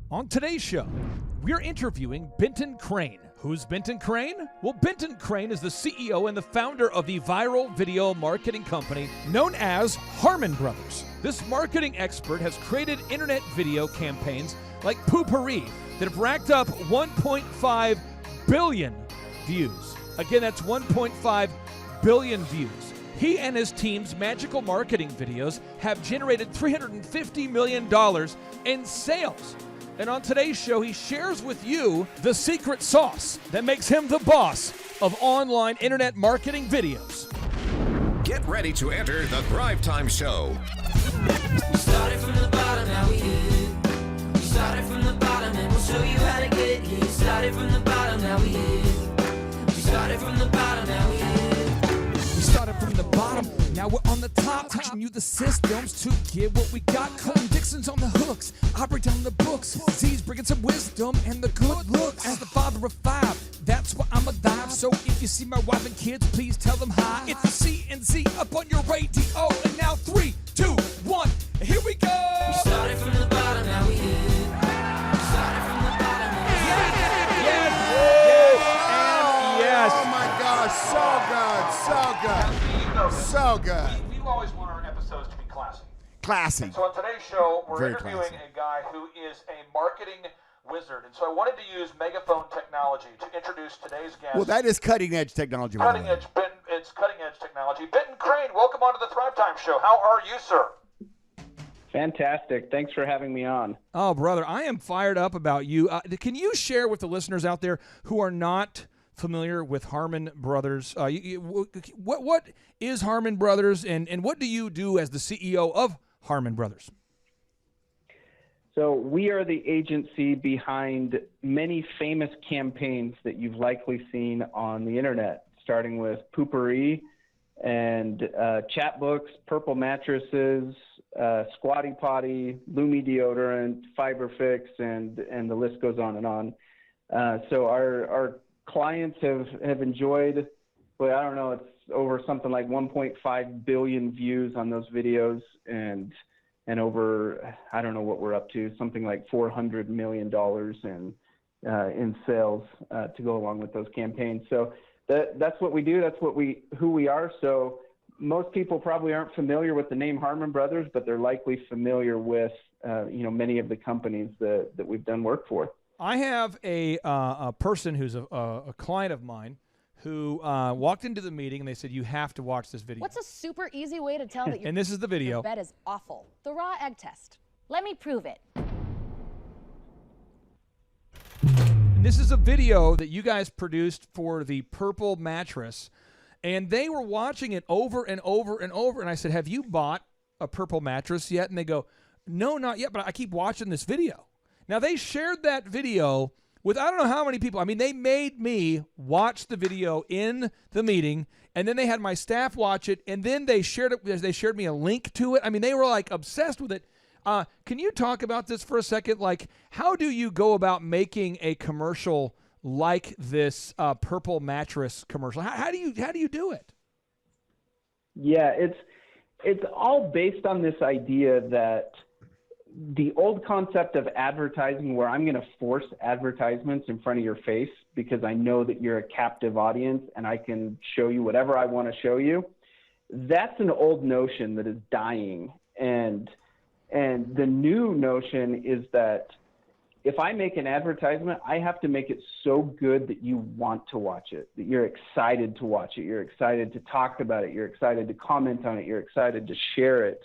On today's show, we're interviewing Benton Crane. Who's Benton Crane? Well, Benton Crane is the CEO and the founder of the viral video marketing company known as Harmon Brothers. This marketing expert has created internet video campaigns like Poopery that have racked up 1.5 billion views. Again, that's 1.5 billion views. He and his team's magical marketing videos have generated $350 million in sales. And on today's show, he shares with you the secret sauce that makes him the boss of online internet marketing videos. Get ready to enter the Thrive Time Show. We started from the bottom, now we here. We started from the bottom and we'll show you how to get here. Started from the bottom, now we here. We started from the bottom, now we here. We started from the bottom, now we're on the top, teaching you the systems to get what we got. Colin Dixon's on the hooks, I break down the books. Z's bringing some wisdom and the good looks. As the father of five, that's why I'm alive. So if you see my wife and kids, please tell them hi. It's the CNZ up on your radio, and now 3, 2, 1, here we go. We started from the bottom, now we here. We started from the bottom, now we here. Yes. Oh my gosh, so good. We always want our episodes to be classy. Classy. So on today's show, we're Very interviewing classy. a guy who is a marketing wizard. And so I wanted to use megaphone technology to introduce today's guest. Well, that is cutting edge technology. by the way. It's cutting edge technology. Benton Crane, welcome onto the Thrive Time Show. How are you, sir? Fantastic. Thanks for having me on. Oh, brother, I am fired up about you. Can you share with the listeners out there who are not familiar with Harmon Brothers? What is Harmon Brothers, and what do you do as the CEO of Harmon Brothers? So we are the agency behind many famous campaigns that you've likely seen on the internet, starting with Poopery and Chatbooks, Purple Mattresses, Squatty Potty, Lumi Deodorant, Fiberfix, and the list goes on and on. So our clients have enjoyed, well, I don't know, it's over something like 1.5 billion views on those videos, and over, I don't know what we're up to, something like $400 million in sales to go along with those campaigns. So that's what we do. That's who we are. So most people probably aren't familiar with the name Harmon Brothers, but they're likely familiar with many of the companies that we've done work for. I have a person who's a client of mine who walked into the meeting and they said, you have to watch this video. What's a super easy way to tell that And this is the video. your bed is awful? The raw egg test. Let me prove it. And this is a video that you guys produced for the Purple Mattress, and they were watching it over and over and over. And I said, have you bought a Purple Mattress yet? And they go, no, not yet, but I keep watching this video. Now, they shared that video with I don't know how many people. I mean, they made me watch the video in the meeting, and then they had my staff watch it, and then they shared it. They shared me a link to it. I mean, they were like obsessed with it. Can you talk about this for a second? Like, how do you go about making a commercial like this Purple Mattress commercial? How do you do it? Yeah, it's all based on this idea that the old concept of advertising, where I'm going to force advertisements in front of your face because I know that you're a captive audience and I can show you whatever I want to show you, that's an old notion that is dying. And the new notion is that if I make an advertisement, I have to make it so good that you want to watch it, that you're excited to watch it, you're excited to talk about it, you're excited to comment on it, you're excited to share it.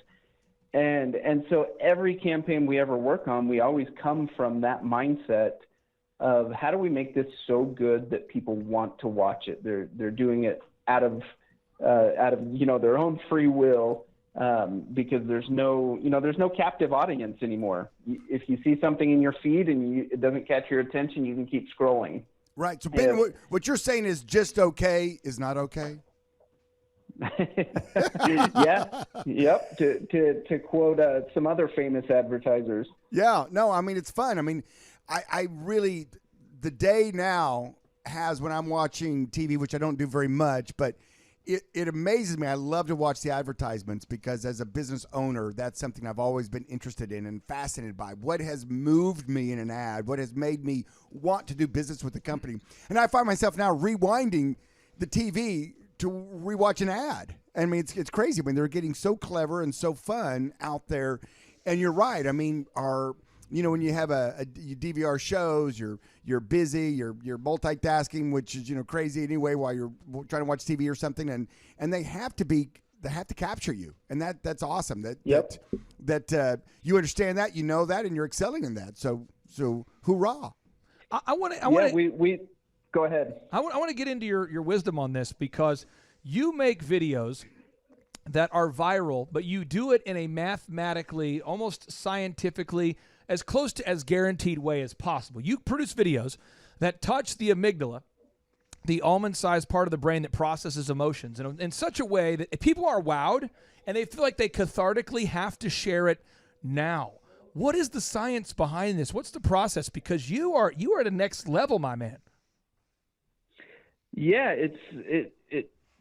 And so every campaign we ever work on, we always come from that mindset of how do we make this so good that people want to watch it? They're doing it out of their own free will, because there's no captive audience anymore. If you see something in your feed and it doesn't catch your attention, you can keep scrolling. Right. So Ben, what you're saying is just okay is not okay. Yeah. Yep. To quote some other famous advertisers. Yeah. No, I mean, it's fun. I mean, I really, the day now has when I'm watching TV, which I don't do very much, but it amazes me. I love to watch the advertisements because as a business owner, that's something I've always been interested in and fascinated by. What has moved me in an ad? What has made me want to do business with the company? And I find myself now rewinding the TV to rewatch an ad. I mean, it's crazy when they're getting so clever and so fun out there. And you're right. I mean, when you have you DVR shows, you're busy, you're multitasking, which is crazy anyway while you're trying to watch TV or something, and they have to capture you, and that's awesome. That you understand that, you know that, and you're excelling in that. So hoorah! I want to. Go ahead. I want to get into your wisdom on this because you make videos that are viral, but you do it in a mathematically, almost scientifically, as close to as guaranteed way as possible. You produce videos that touch the amygdala, the almond-sized part of the brain that processes emotions, in such a way that people are wowed and they feel like they cathartically have to share it now. What is the science behind this? What's the process? Because you are at a next level, my man. Yeah,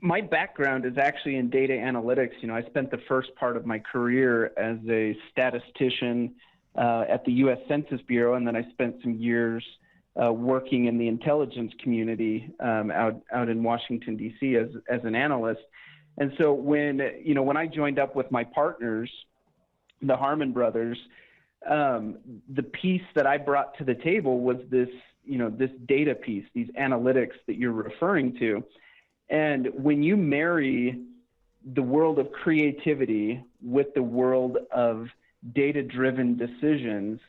my background is actually in data analytics. I spent the first part of my career as a statistician at the U.S. Census Bureau, and then I spent some years working in the intelligence community out in Washington, D.C. as an analyst. And so when I joined up with my partners, the Harmon brothers, the piece that I brought to the table was this data piece, these analytics that you're referring to. And when you marry the world of creativity with the world of data-driven decisions,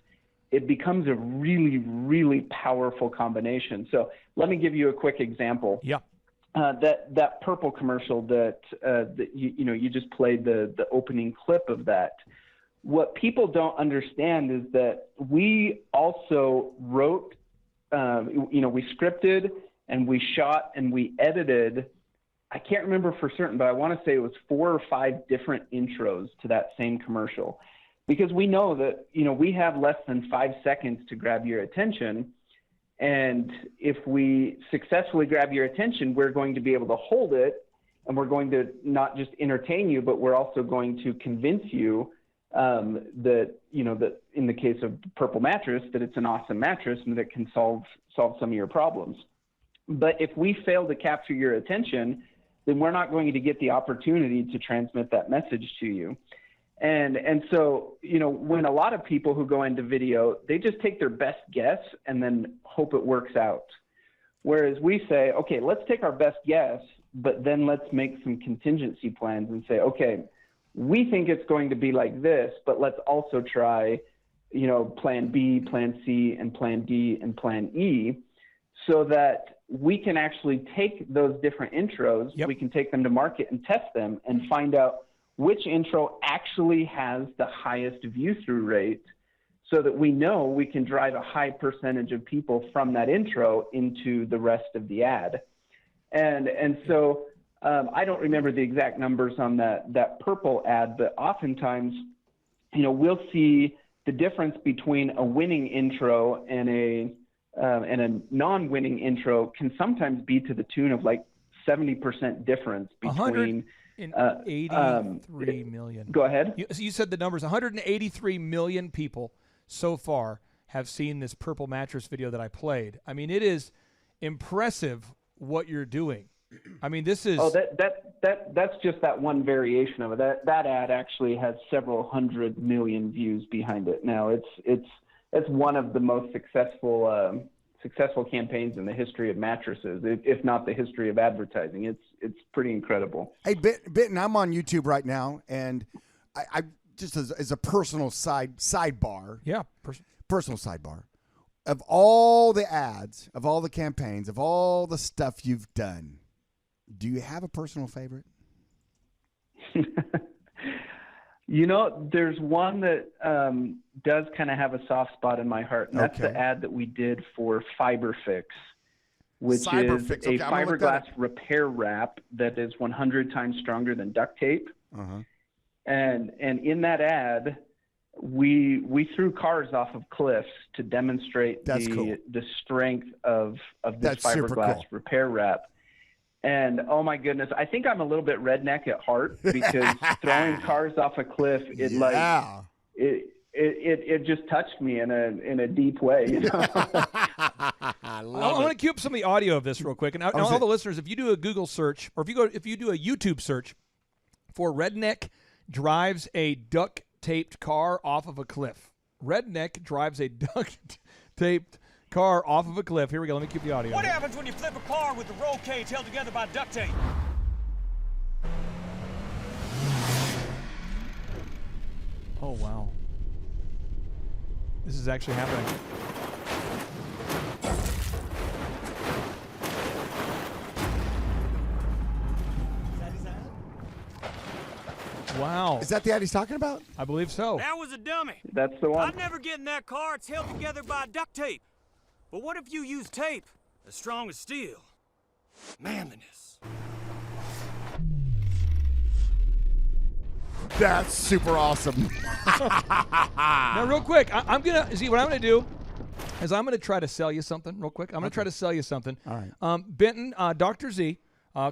it becomes a really, really powerful combination. So let me give you a quick example. Yeah. That purple commercial that you just played the opening clip of that. What people don't understand is that we also wrote, we scripted and we shot and we edited. I can't remember for certain, but I want to say it was 4 or 5 different intros to that same commercial, because we know that, we have less than 5 seconds to grab your attention. And if we successfully grab your attention, we're going to be able to hold it, and we're going to not just entertain you, but we're also going to convince you that in the case of Purple Mattress, that it's an awesome mattress and that it can solve some of your problems. But if we fail to capture your attention, then we're not going to get the opportunity to transmit that message to you. And so, when a lot of people who go into video, they just take their best guess and then hope it works out. Whereas we say, okay, let's take our best guess, but then let's make some contingency plans and say, okay, we think it's going to be like this, but let's also try, plan B, plan C, and plan D, and plan E, so that we can actually take those different intros, we can take them to market and test them and find out which intro actually has the highest view-through rate, so that we know we can drive a high percentage of people from that intro into the rest of the ad. And so I don't remember the exact numbers on that purple ad, but oftentimes, we'll see the difference between a winning intro and a non-winning intro can sometimes be to the tune of like 70% difference between 183 million. Go ahead. You said the numbers. 183 million people so far have seen this Purple Mattress video that I played. I mean, it is impressive what you're doing. I mean, this is. Oh, that's just that one variation of it. That ad actually has several 100 million views behind it. Now it's one of the most successful campaigns in the history of mattresses, if not the history of advertising. It's pretty incredible. Hey, Benton, I'm on YouTube right now, and I just as a personal sidebar. Yeah, personal sidebar. Of all the ads, of all the campaigns, of all the stuff you've done, do you have a personal favorite? There's one that does kind of have a soft spot in my heart, and that's the ad that we did for FiberFix, which is a fiberglass repair wrap that is 100 times stronger than duct tape. Uh-huh. And in that ad, we threw cars off of cliffs to demonstrate the strength of this fiberglass repair wrap. And oh my goodness, I think I'm a little bit redneck at heart because throwing cars off a cliff, it just touched me in a deep way. You know? I want to cue up some of the audio of this real quick, and all the listeners, if you do a Google search or if you do a YouTube search for "redneck drives a duct-taped car off of a cliff," redneck drives a duct-taped car off of a cliff. Here we go. Let me cue the audio. What happens when you flip a car with the roll cage held together by duct tape? Oh, wow. This is actually happening. Wow. Is that the ad he's talking about? I believe so. That was a dummy. That's the one. I'd never get in that car. It's held together by duct tape. But what if you use tape as strong as steel? Manliness. That's super awesome. Now, real quick, I'm going to see what I'm going to do is I'm going to try to sell you something real quick. I'm going to try to sell you something. All right. Benton, Dr. Z,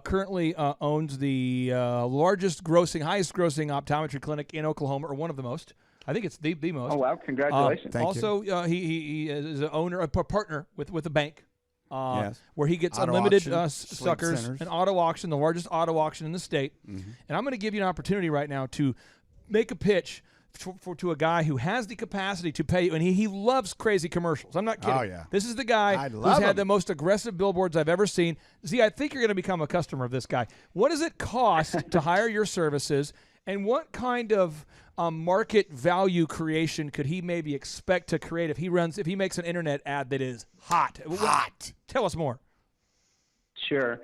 currently owns the highest grossing optometry clinic in Oklahoma, or one of the most. I think it's the most. Oh, wow. Congratulations. Thank also, he is an owner, a partner with a bank, Yes. where he gets Auto unlimited auction, suckers, centers. an auto auction, the largest auto auction in the state. And I'm going to give you an opportunity right now to make a pitch to a guy who has the capacity to pay you, and he loves crazy commercials. I'm not kidding. Oh, yeah. This is the guy who's had the most aggressive billboards I've ever seen. Z, I think you're going to become a customer of this guy. What does it cost to hire your services, and what kind of market value creation could he maybe expect to create if he makes an internet ad that is hot? Tell us more. Sure.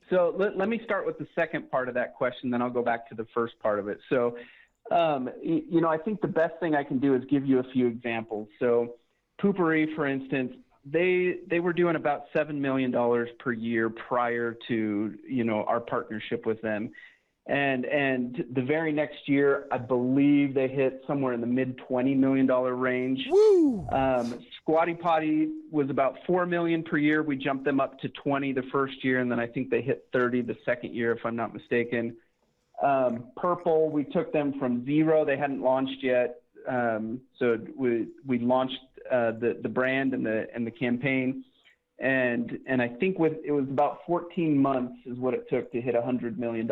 So let me start with the second part of that question, then I'll go back to the first part of it. So, I think the best thing I can do is give you a few examples. So Poopery, for instance, they were doing about $7 million per year prior to, our partnership with them. And the very next year, I believe they hit somewhere in the mid-$20 million range. Woo! Squatty Potty was about $4 million per year. We jumped them up to 20 the first year, and then I think they hit 30 the second year, if I'm not mistaken. Purple, we took them from 0. They hadn't launched yet. So we launched the brand and the campaign. And I think it was about 14 months is what it took to hit $100 million,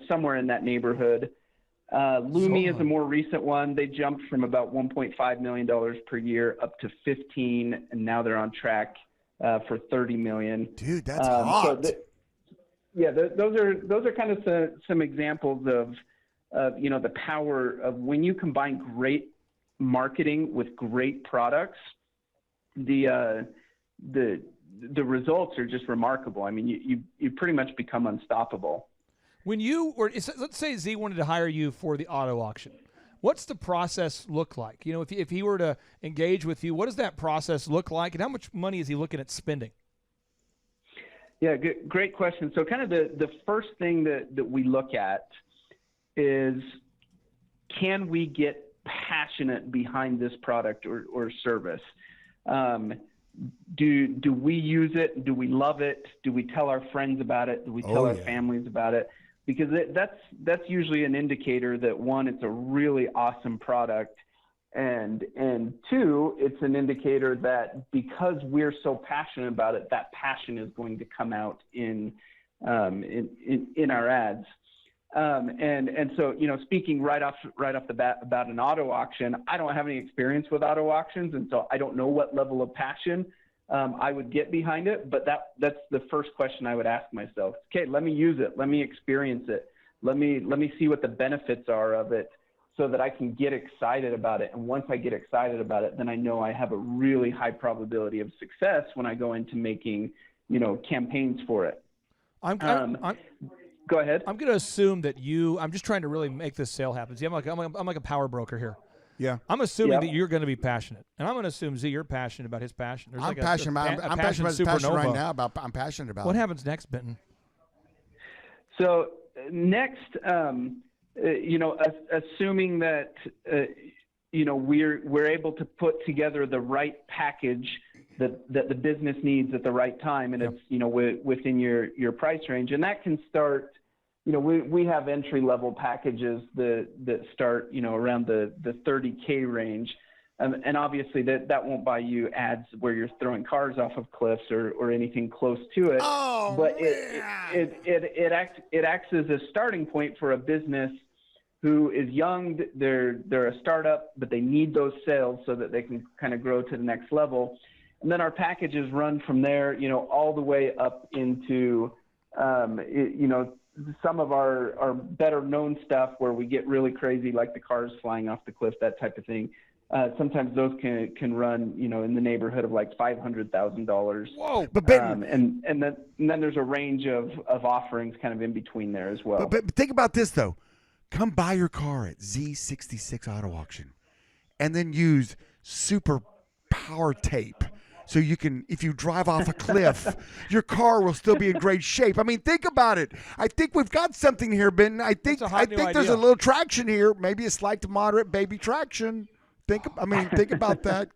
somewhere in that neighborhood. Lumi is a more recent one. They jumped from about $1.5 million per year up to 15, and now they're on track for 30 million. Dude, that's hot. Those are kind of some examples of the power of when you combine great marketing with great products. The results are just remarkable. I mean, you pretty much become unstoppable. When let's say Z wanted to hire you for the auto auction, what's the process look like? If he were to engage with you, what does that process look like, and how much money is he looking at spending? Yeah, great question. So kind of the first thing that we look at is, can we get passionate behind this product or service? Do we use it? Do we love it? Do we tell our friends about it? Do we tell our families about it? Because that's usually an indicator that, one, it's a really awesome product, and two, it's an indicator that because we're so passionate about it, that passion is going to come out in our ads. And so, speaking right off the bat about an auto auction, I don't have any experience with auto auctions, and so I don't know what level of passion I would get behind it. But that's the first question I would ask myself. Okay, let me use it. Let me experience it. Let me see what the benefits are of it, so that I can get excited about it. And once I get excited about it, then I know I have a really high probability of success when I go into making, campaigns for it. Go ahead. I'm going to assume that I'm just trying to really make this sale happen. See, I'm like a power broker here. Yeah. I'm assuming that you're going to be passionate, and I'm going to assume Z, you're passionate about his passion. I'm passionate about his passion right now. I'm passionate about. What happens next, Benton? So next, assuming that we're able to put together the right package that the business needs at the right time, and it's within your price range, and that can start. We have entry level packages that start around the $30K range, and obviously that won't buy you ads where you're throwing cars off of cliffs or anything close to it. Oh, but man. it acts as a starting point for a business who is young. They're a startup, but they need those sales so that they can kind of grow to the next level. And then our packages run from there, all the way up into, some of our better known stuff where we get really crazy, like the cars flying off the cliff, that type of thing. Sometimes those can run, in the neighborhood of like $500,000. Whoa! But Ben, and then there's a range of offerings kind of in between there as well. But think about this though. Come buy your car at Z66 Auto Auction, and then use super power tape. So you can, if you drive off a cliff, your car will still be in great shape. I mean, think about it. I think we've got something here, Ben. I think there's a little traction here, maybe a slight to moderate baby traction. Think about that.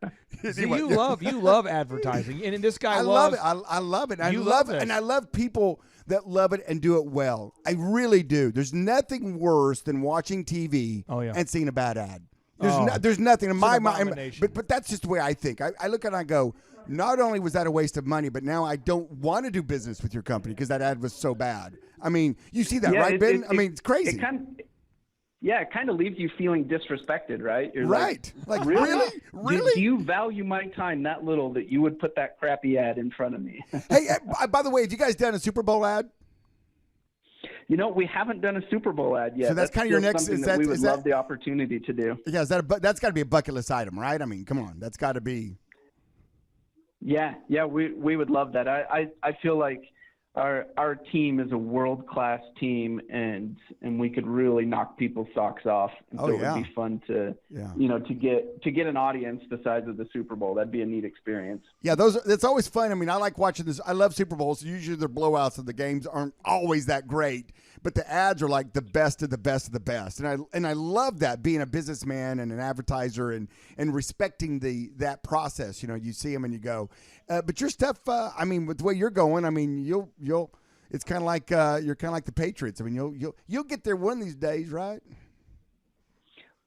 Anyway, you love advertising, and this guy I love it. I love it. I love people that love it and do it well. I really do. There's nothing worse than watching TV and seeing a bad ad. There's nothing in my mind, but that's just the way I think. I look at it and I go, not only was that a waste of money, but now I don't want to do business with your company because that ad was so bad. I mean, you see that, right, Ben? It's crazy. It kind of leaves you feeling disrespected, right? You're right. Like really? Do you value my time that little that you would put that crappy ad in front of me? Hey, by the way, have you guys done a Super Bowl ad? We haven't done a Super Bowl ad yet. So that's kind of your next. Something that we would love the opportunity to do. Yeah, that's got to be a bucket list item, right? I mean, come on, that's got to be. Yeah, we would love that. I feel like our team is a world-class team, and we could really knock people's socks off. And so it would be fun to to get an audience the size of the Super Bowl. That'd be a neat experience. Yeah, that's always fun. I mean, I like watching this. I love Super Bowls. Usually they're blowouts, and the games aren't always that great. But the ads are like the best of the best of the best, and I love that, being a businessman and an advertiser and respecting that process. You see them and you go, but your stuff. I mean, with the way you're going, I mean, you'll. It's kind of like you're kind of like the Patriots. I mean, you'll get there one of these days, right?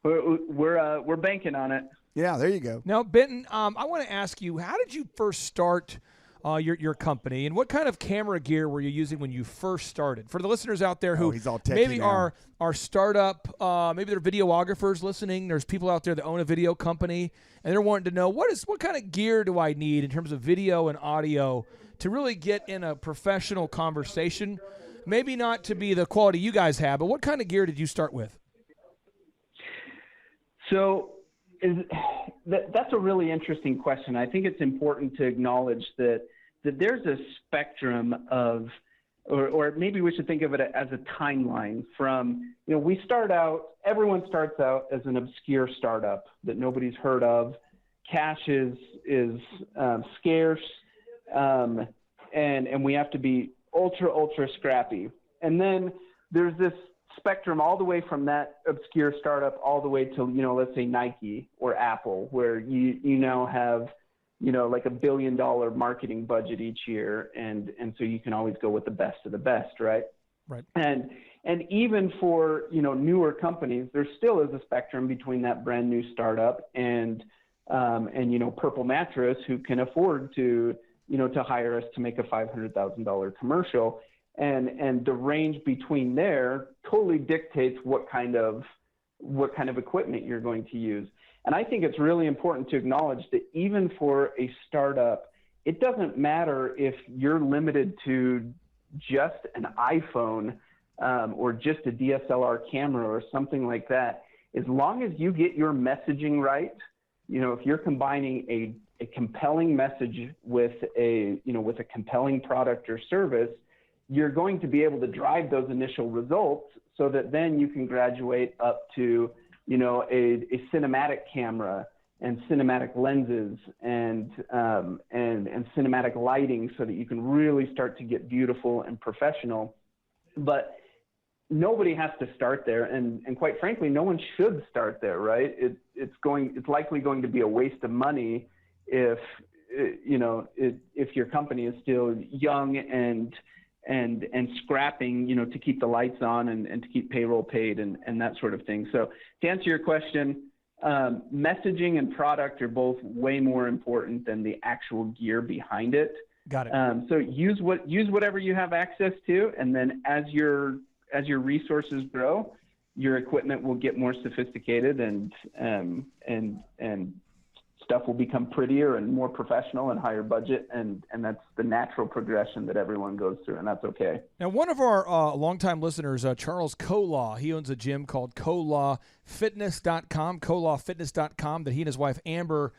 We're banking on it. Yeah, there you go. Now, Benton, I want to ask you, how did you first start your company, and what kind of camera gear were you using when you first started? For the listeners out there who maybe are startup, maybe they're videographers listening. There's people out there that own a video company, and they're wanting to know what kind of gear do I need in terms of video and audio to really get in a professional conversation. Maybe not to be the quality you guys have, but what kind of gear did you start with? So that's a really interesting question. I think it's important to acknowledge that there's a spectrum of, or maybe we should think of it as a timeline from, everyone starts out as an obscure startup that nobody's heard of. Cash is scarce, and we have to be ultra scrappy. And then there's this spectrum all the way from that obscure startup all the way to, let's say Nike or Apple, where you now have, like $1 billion marketing budget each year. And so you can always go with the best of the best. Right. Right. And even for, newer companies, there still is a spectrum between that brand new startup and Purple Mattress, who can afford to hire us to make a $500,000 commercial. And the range between there totally dictates what kind of equipment you're going to use. And I think it's really important to acknowledge that even for a startup, it doesn't matter if you're limited to just an iPhone or just a DSLR camera or something like that. As long as you get your messaging right, if you're combining a compelling message with a compelling product or service, you're going to be able to drive those initial results so that then you can graduate up to, a cinematic camera and cinematic lenses and cinematic lighting so that you can really start to get beautiful and professional. But, nobody has to start there, and quite frankly, no one should start there, right? It's likely going to be a waste of money if if your company is still young and scrapping, to keep the lights on and to keep payroll paid and that sort of thing. So to answer your question, messaging and product are both way more important than the actual gear behind it. Got it. So use whatever you have access to, and then as your resources grow, your equipment will get more sophisticated and stuff will become prettier and more professional and higher budget, and that's the natural progression that everyone goes through, and that's okay. Now, one of our longtime listeners, Charles Kolaw, he owns a gym called kolawfitness.com, that he and his wife Amber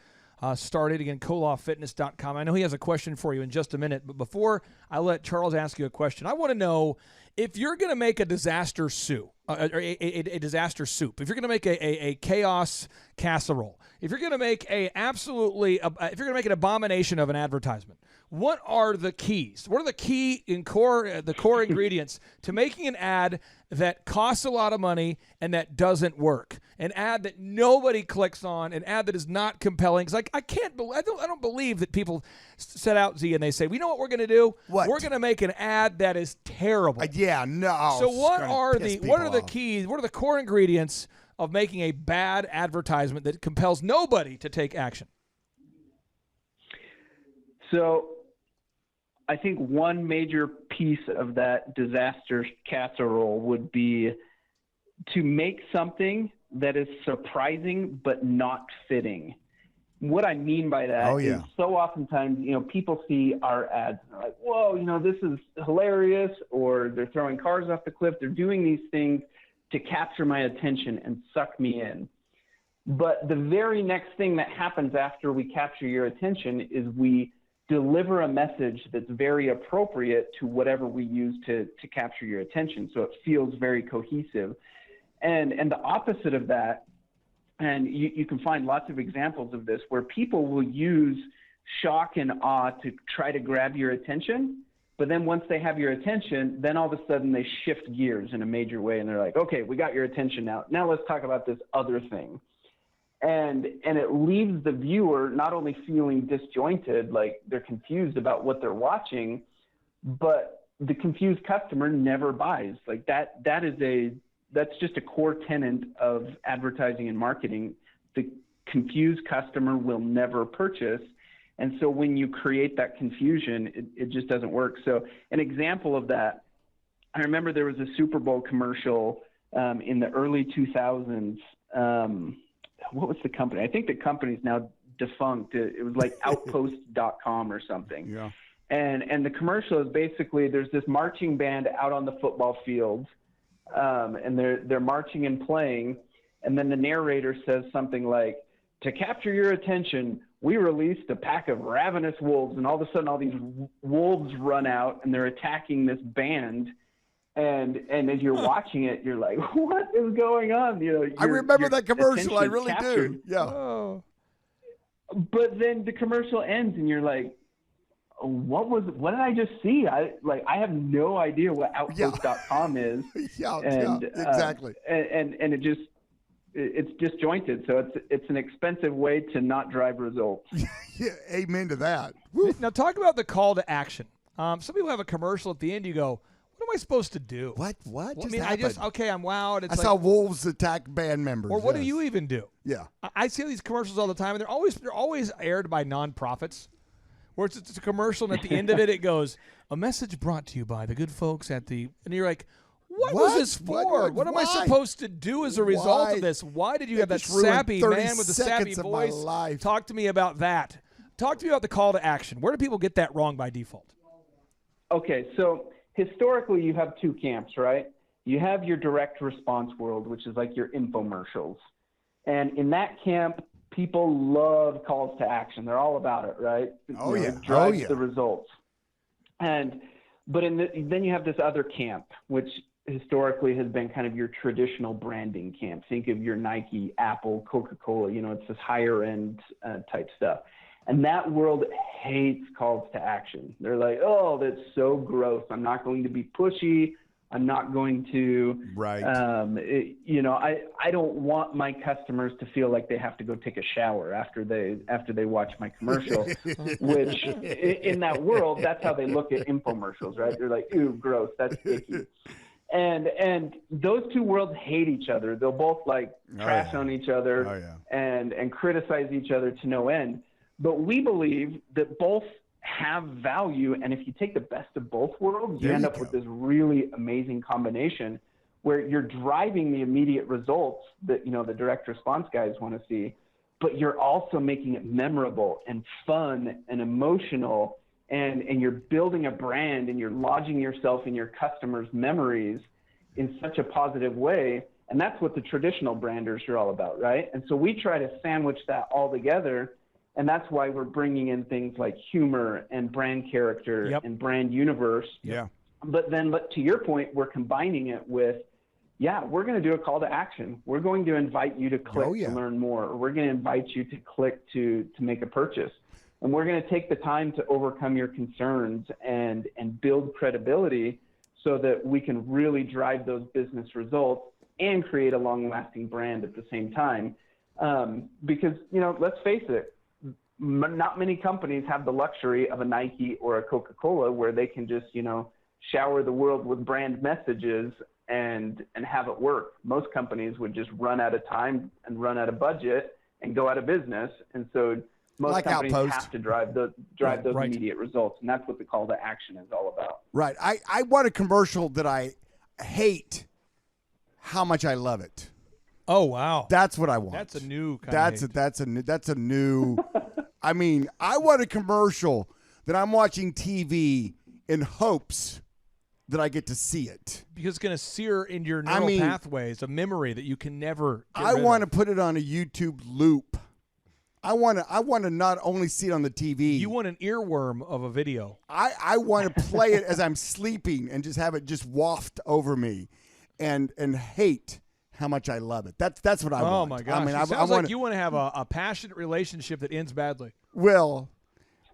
started. Again, kolawfitness.com. I know he has a question for you in just a minute, but before I let Charles ask you a question, I want to know if you're going to make a disaster soup, a disaster soup, if you're going to make a chaos casserole, if you're going to make if you're going to make an abomination of an advertisement, what are the keys? What are the core ingredients to making an ad that costs a lot of money and that doesn't work? An ad that nobody clicks on, an ad that is not compelling. Because I don't believe that people set out, Z, and they say, we know what we're going to do? What? We're going to make an ad that is terrible. Yeah, no. So what are the off. keys? What are the core ingredients of making a bad advertisement that compels nobody to take action? So I think one major piece of that disaster casserole would be to make something that is surprising but not fitting. What I mean by that is so oftentimes, people see our ads and they're like, whoa, this is hilarious, or they're throwing cars off the cliff. They're doing these things to capture my attention and suck me in. But the very next thing that happens after we capture your attention is we deliver a message that's very appropriate to whatever we use to capture your attention. So it feels very cohesive. And the opposite of that, and you can find lots of examples of this, where people will use shock and awe to try to grab your attention. But then once they have your attention, then all of a sudden they shift gears in a major way. And they're like, okay, we got your attention now. Now let's talk about this other thing. And it leaves the viewer not only feeling disjointed, like they're confused about what they're watching, but the confused customer never buys. Like that's just a core tenet of advertising and marketing. The confused customer will never purchase. And so when you create that confusion, it just doesn't work. So an example of that, I remember there was a Super Bowl commercial in the early 2000s. What was the company? I think the company's now defunct. It was like outpost.com or something. Yeah. And the commercial is basically, there's this marching band out on the football field, and they're marching and playing. And then the narrator says something like, to capture your attention, we released a pack of ravenous wolves. And all of a sudden, all these wolves run out and they're attacking this band. And as you're watching it, you're like, what is going on? I remember that commercial. I really do. Yeah. Oh. But then the commercial ends and you're like, what did I just see? I have no idea what outpost.com is. Exactly. And it's disjointed. So it's an expensive way to not drive results. Yeah, amen to that. Now talk about the call to action. Some people have a commercial at the end. You go, what am I supposed to do? What just I happened? I'm wowed. It's I saw wolves attack band members. Or what do you even do? Yeah. I see these commercials all the time, and they're always aired by nonprofits, where it's a commercial, and at the end of it, it goes, a message brought to you by the good folks at the, and you're like, what was this for? What am I supposed to do as a result of this? Why did you have that sappy man with the sappy voice? Talk to me about that. Talk to me about the call to action. Where do people get that wrong by default? Okay, so historically you have two camps, right? You have your direct response world, which is like your infomercials. And in that camp, people love calls to action. They're all about it, right? It drives the results. But then you have this other camp, which historically has been kind of your traditional branding camp. Think of your Nike, Apple, Coca-Cola, it's this higher end type stuff. And that world hates calls to action. They're like, oh, that's so gross. I'm not going to be pushy. I'm not going to, Right. I don't want my customers to feel like they have to go take a shower after they watch my commercial, which in that world, that's how they look at infomercials, right? They're like, ooh, gross, that's icky. And those two worlds hate each other. They'll both trash on each other and criticize each other to no end. But we believe that both have value, and if you take the best of both worlds, you end up with this really amazing combination where you're driving the immediate results that the direct response guys want to see, but you're also making it memorable and fun and emotional, and you're building a brand and you're lodging yourself in your customers' memories in such a positive way. And that's what the traditional branders are all about, right? And so we try to sandwich that all together. And that's why we're bringing in things like humor and brand character and brand universe. Yeah. But to your point, we're combining it with, we're going to do a call to action. We're going to invite you to click to learn more. Or we're going to invite you to click to make a purchase. And we're going to take the time to overcome your concerns and build credibility so that we can really drive those business results and create a long-lasting brand at the same time. Because, let's face it, not many companies have the luxury of a Nike or a Coca-Cola where they can just, shower the world with brand messages and have it work. Most companies would just run out of time and run out of budget and go out of business. And so most companies have to drive those immediate results. And that's what the call to action is all about. Right. I want a commercial that I hate how much I love it. Oh, wow. That's what I want. That's a new kind That's a new I mean, I want a commercial that I'm watching TV in hopes that I get to see it. Because it's going to sear in your neural pathways, a memory that you can never get I rid want to of. put it on a YouTube loop. I want to not only see it on the TV. You want an earworm of a video. I want to play it as I'm sleeping and just have it just waft over me and hate how much I love it. That's what I want. Oh, my gosh. I mean, it sounds like you want to have a passionate relationship that ends badly. Well,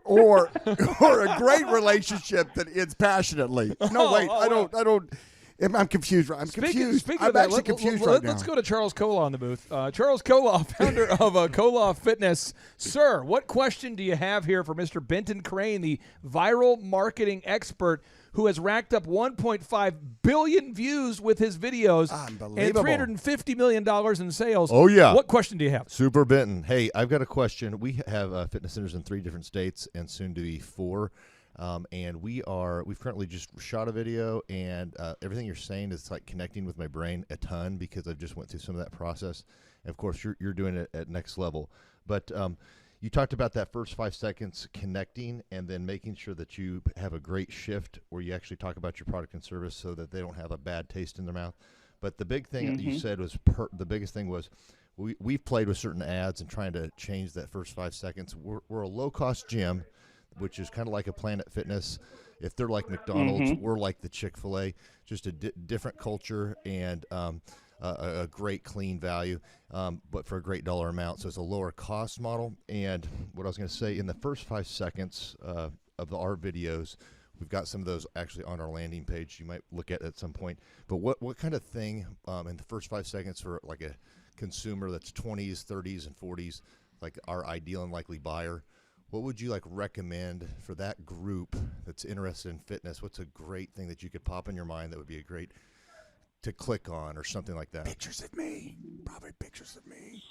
or a great relationship that ends passionately. No, wait, I don't. I'm confused. I'm confused. Speaking I'm of that, actually confused right now. Let's go to Charles Koloff in the booth. Charles Koloff, founder of Koloff Fitness. Sir, what question do you have here for Mr. Benton Crane, the viral marketing expert who has racked up 1.5 billion views with his videos and $350 million in sales? Oh, yeah. What question do you have? Super Benton. Hey, I've got a question. We have fitness centers in 3 different states and soon to be 4. And we've currently just shot a video, and everything you're saying is like connecting with my brain a ton because I've just went through some of that process. And of course, you're doing it at next level. But you talked about that first 5 seconds connecting and then making sure that you have a great shift where you actually talk about your product and service so that they don't have a bad taste in their mouth. But the big thing that you said was the biggest thing was we've played with certain ads and trying to change that first 5 seconds. We're a low-cost gym, which is kind of like a Planet Fitness. If they're like McDonald's, we're like the Chick-fil-A, just a different culture and a great clean value, but for a great dollar amount. So it's a lower cost model. And what I was going to say, in the first 5 seconds of our videos, we've got some of those actually on our landing page. You might look at some point. But what kind of thing in the first 5 seconds for like a consumer that's 20s, 30s, and 40s, like our ideal and likely buyer, what would you recommend for that group that's interested in fitness? What's a great thing that you could pop in your mind that would be a great to click on or something like that? Pictures of me. Probably pictures of me.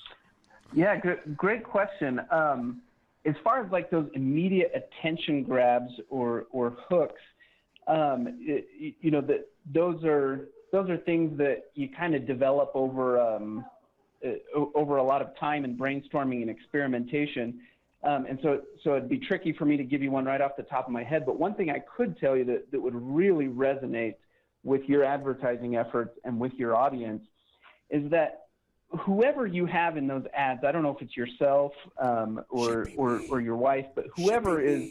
Yeah, great question. As far as those immediate attention grabs or hooks, those are things that you kind of develop over a lot of time and brainstorming and experimentation. And so it'd be tricky for me to give you one right off the top of my head. But one thing I could tell you that would really resonate with your advertising efforts and with your audience is that whoever you have in those ads, I don't know if it's yourself or your wife, but whoever is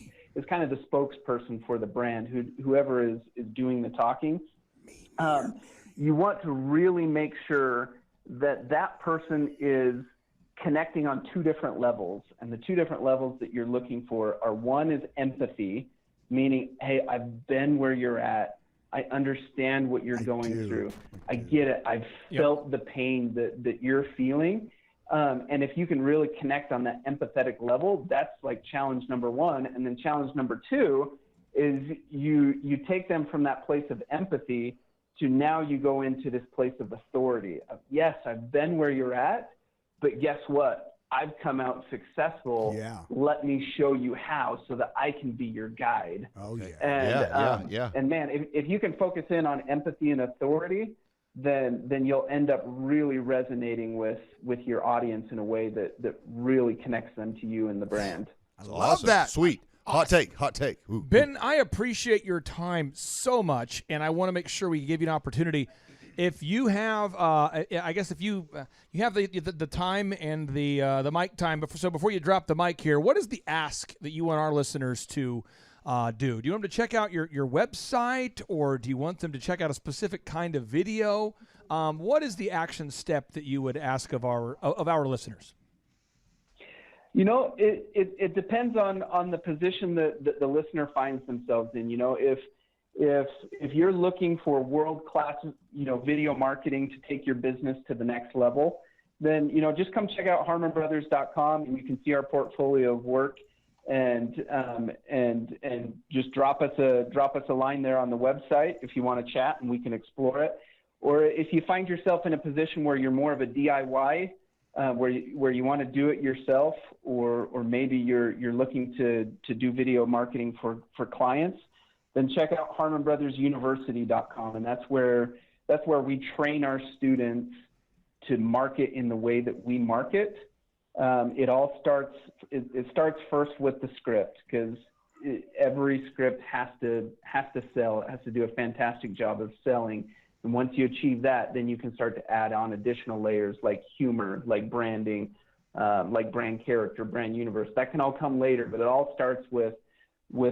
kind of the spokesperson for the brand, whoever is doing the talking, you want to really make sure that person is connecting on 2 different levels. And the 2 different levels that you're looking for are, one is empathy, meaning, hey, I've been where you're at. I understand what you're going through. I get it. I've felt the pain that you're feeling. And if you can really connect on that empathetic level, that's like challenge number one. And then challenge number two is you take them from that place of empathy to now you go into this place of authority. Yes, I've been where you're at, but guess what? I've come out successful. Yeah. Let me show you how so that I can be your guide. Oh, yeah. And, and man, if you can focus in on empathy and authority, then you'll end up really resonating with your audience in a way that really connects them to you and the brand. I love that. Sweet. Hot take. Ooh. Ben, I appreciate your time so much, and I want to make sure we give you an opportunity. If you have, I guess if you have the time and the mic time, so before you drop the mic here, what is the ask that you want our listeners to do? Do you want them to check out your website, or do you want them to check out a specific kind of video? What is the action step that you would ask of our listeners? You know, it depends on the position that the listener finds themselves in. You know, if you're looking for world-class, video marketing to take your business to the next level, then, just come check out harmonbrothers.com and you can see our portfolio of work and just drop us a line there on the website if you want to chat and we can explore it. Or if you find yourself in a position where you're more of a DIY, where you want to do it yourself, or maybe you're looking to do video marketing for clients, then check out harmonbrothersuniversity.com, and that's where we train our students to market in the way that we market. It starts first with the script, because every script has to sell. It has to do a fantastic job of selling. And once you achieve that, then you can start to add on additional layers like humor, like branding, like brand character, brand universe. That can all come later, but it all starts with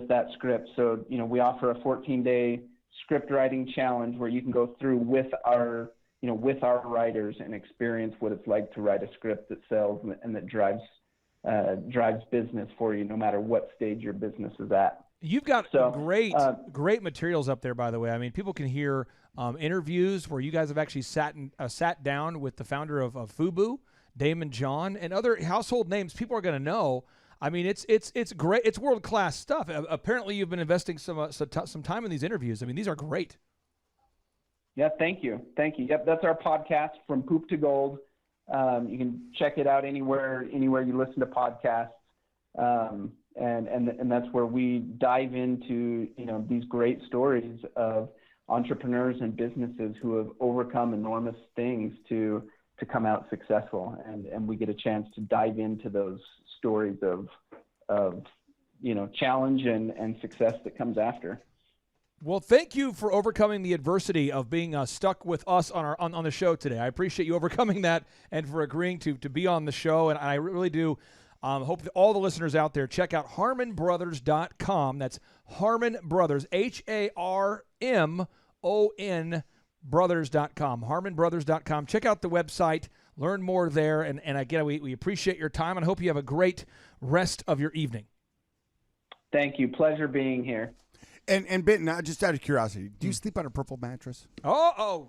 that script. So, we offer a 14-day script writing challenge where you can go through with our writers and experience what it's like to write a script that sells and that drives business for you, no matter what stage your business is at. You've got great materials up there, by the way. I mean, people can hear interviews where you guys have actually sat down with the founder of Fubu, Damon John, and other household names people are going to know. I mean, it's great. It's world-class stuff. Apparently, you've been investing some time in these interviews. I mean, these are great. Yeah, thank you. Yep, that's our podcast, From Poop to Gold. You can check it out anywhere you listen to podcasts. And that's where we dive into, these great stories of entrepreneurs and businesses who have overcome enormous things to come out successful. And we get a chance to dive into those stories of challenge and success that comes after. Well, thank you for overcoming the adversity of being stuck with us on the show today. I appreciate you overcoming that and for agreeing to be on the show. And I really do hope that all the listeners out there check out harmonbrothers.com. That's Harmon Brothers, HARMON brothers.com, harmonbrothers.com. Check out the website, learn more there. And again, we appreciate your time and hope you have a great rest of your evening. Thank you. Pleasure being here. And Benton, just out of curiosity, do you sleep on a purple mattress? Oh.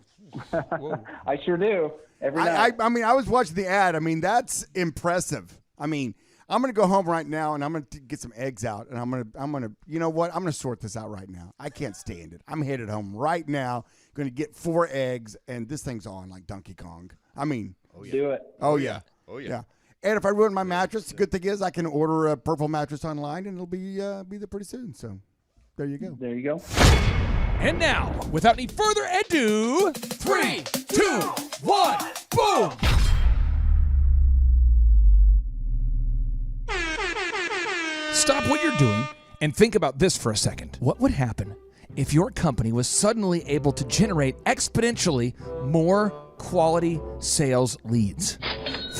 I sure do. Every night. I mean, I was watching the ad. I mean, that's impressive. I mean, I'm going to go home right now and I'm going to get some eggs out and I'm going to, you know what? I'm going to sort this out right now. I can't stand it. I'm headed home right now, going to get 4 eggs, and this thing's on like Donkey Kong. I mean. Do it. Oh, yeah. And if I ruin my mattress, the good thing is I can order a purple mattress online and it'll be there pretty soon. So. There you go. And now, without any further ado, 3, 2, 1, boom! Stop what you're doing and think about this for a second. What would happen if your company was suddenly able to generate exponentially more quality sales leads?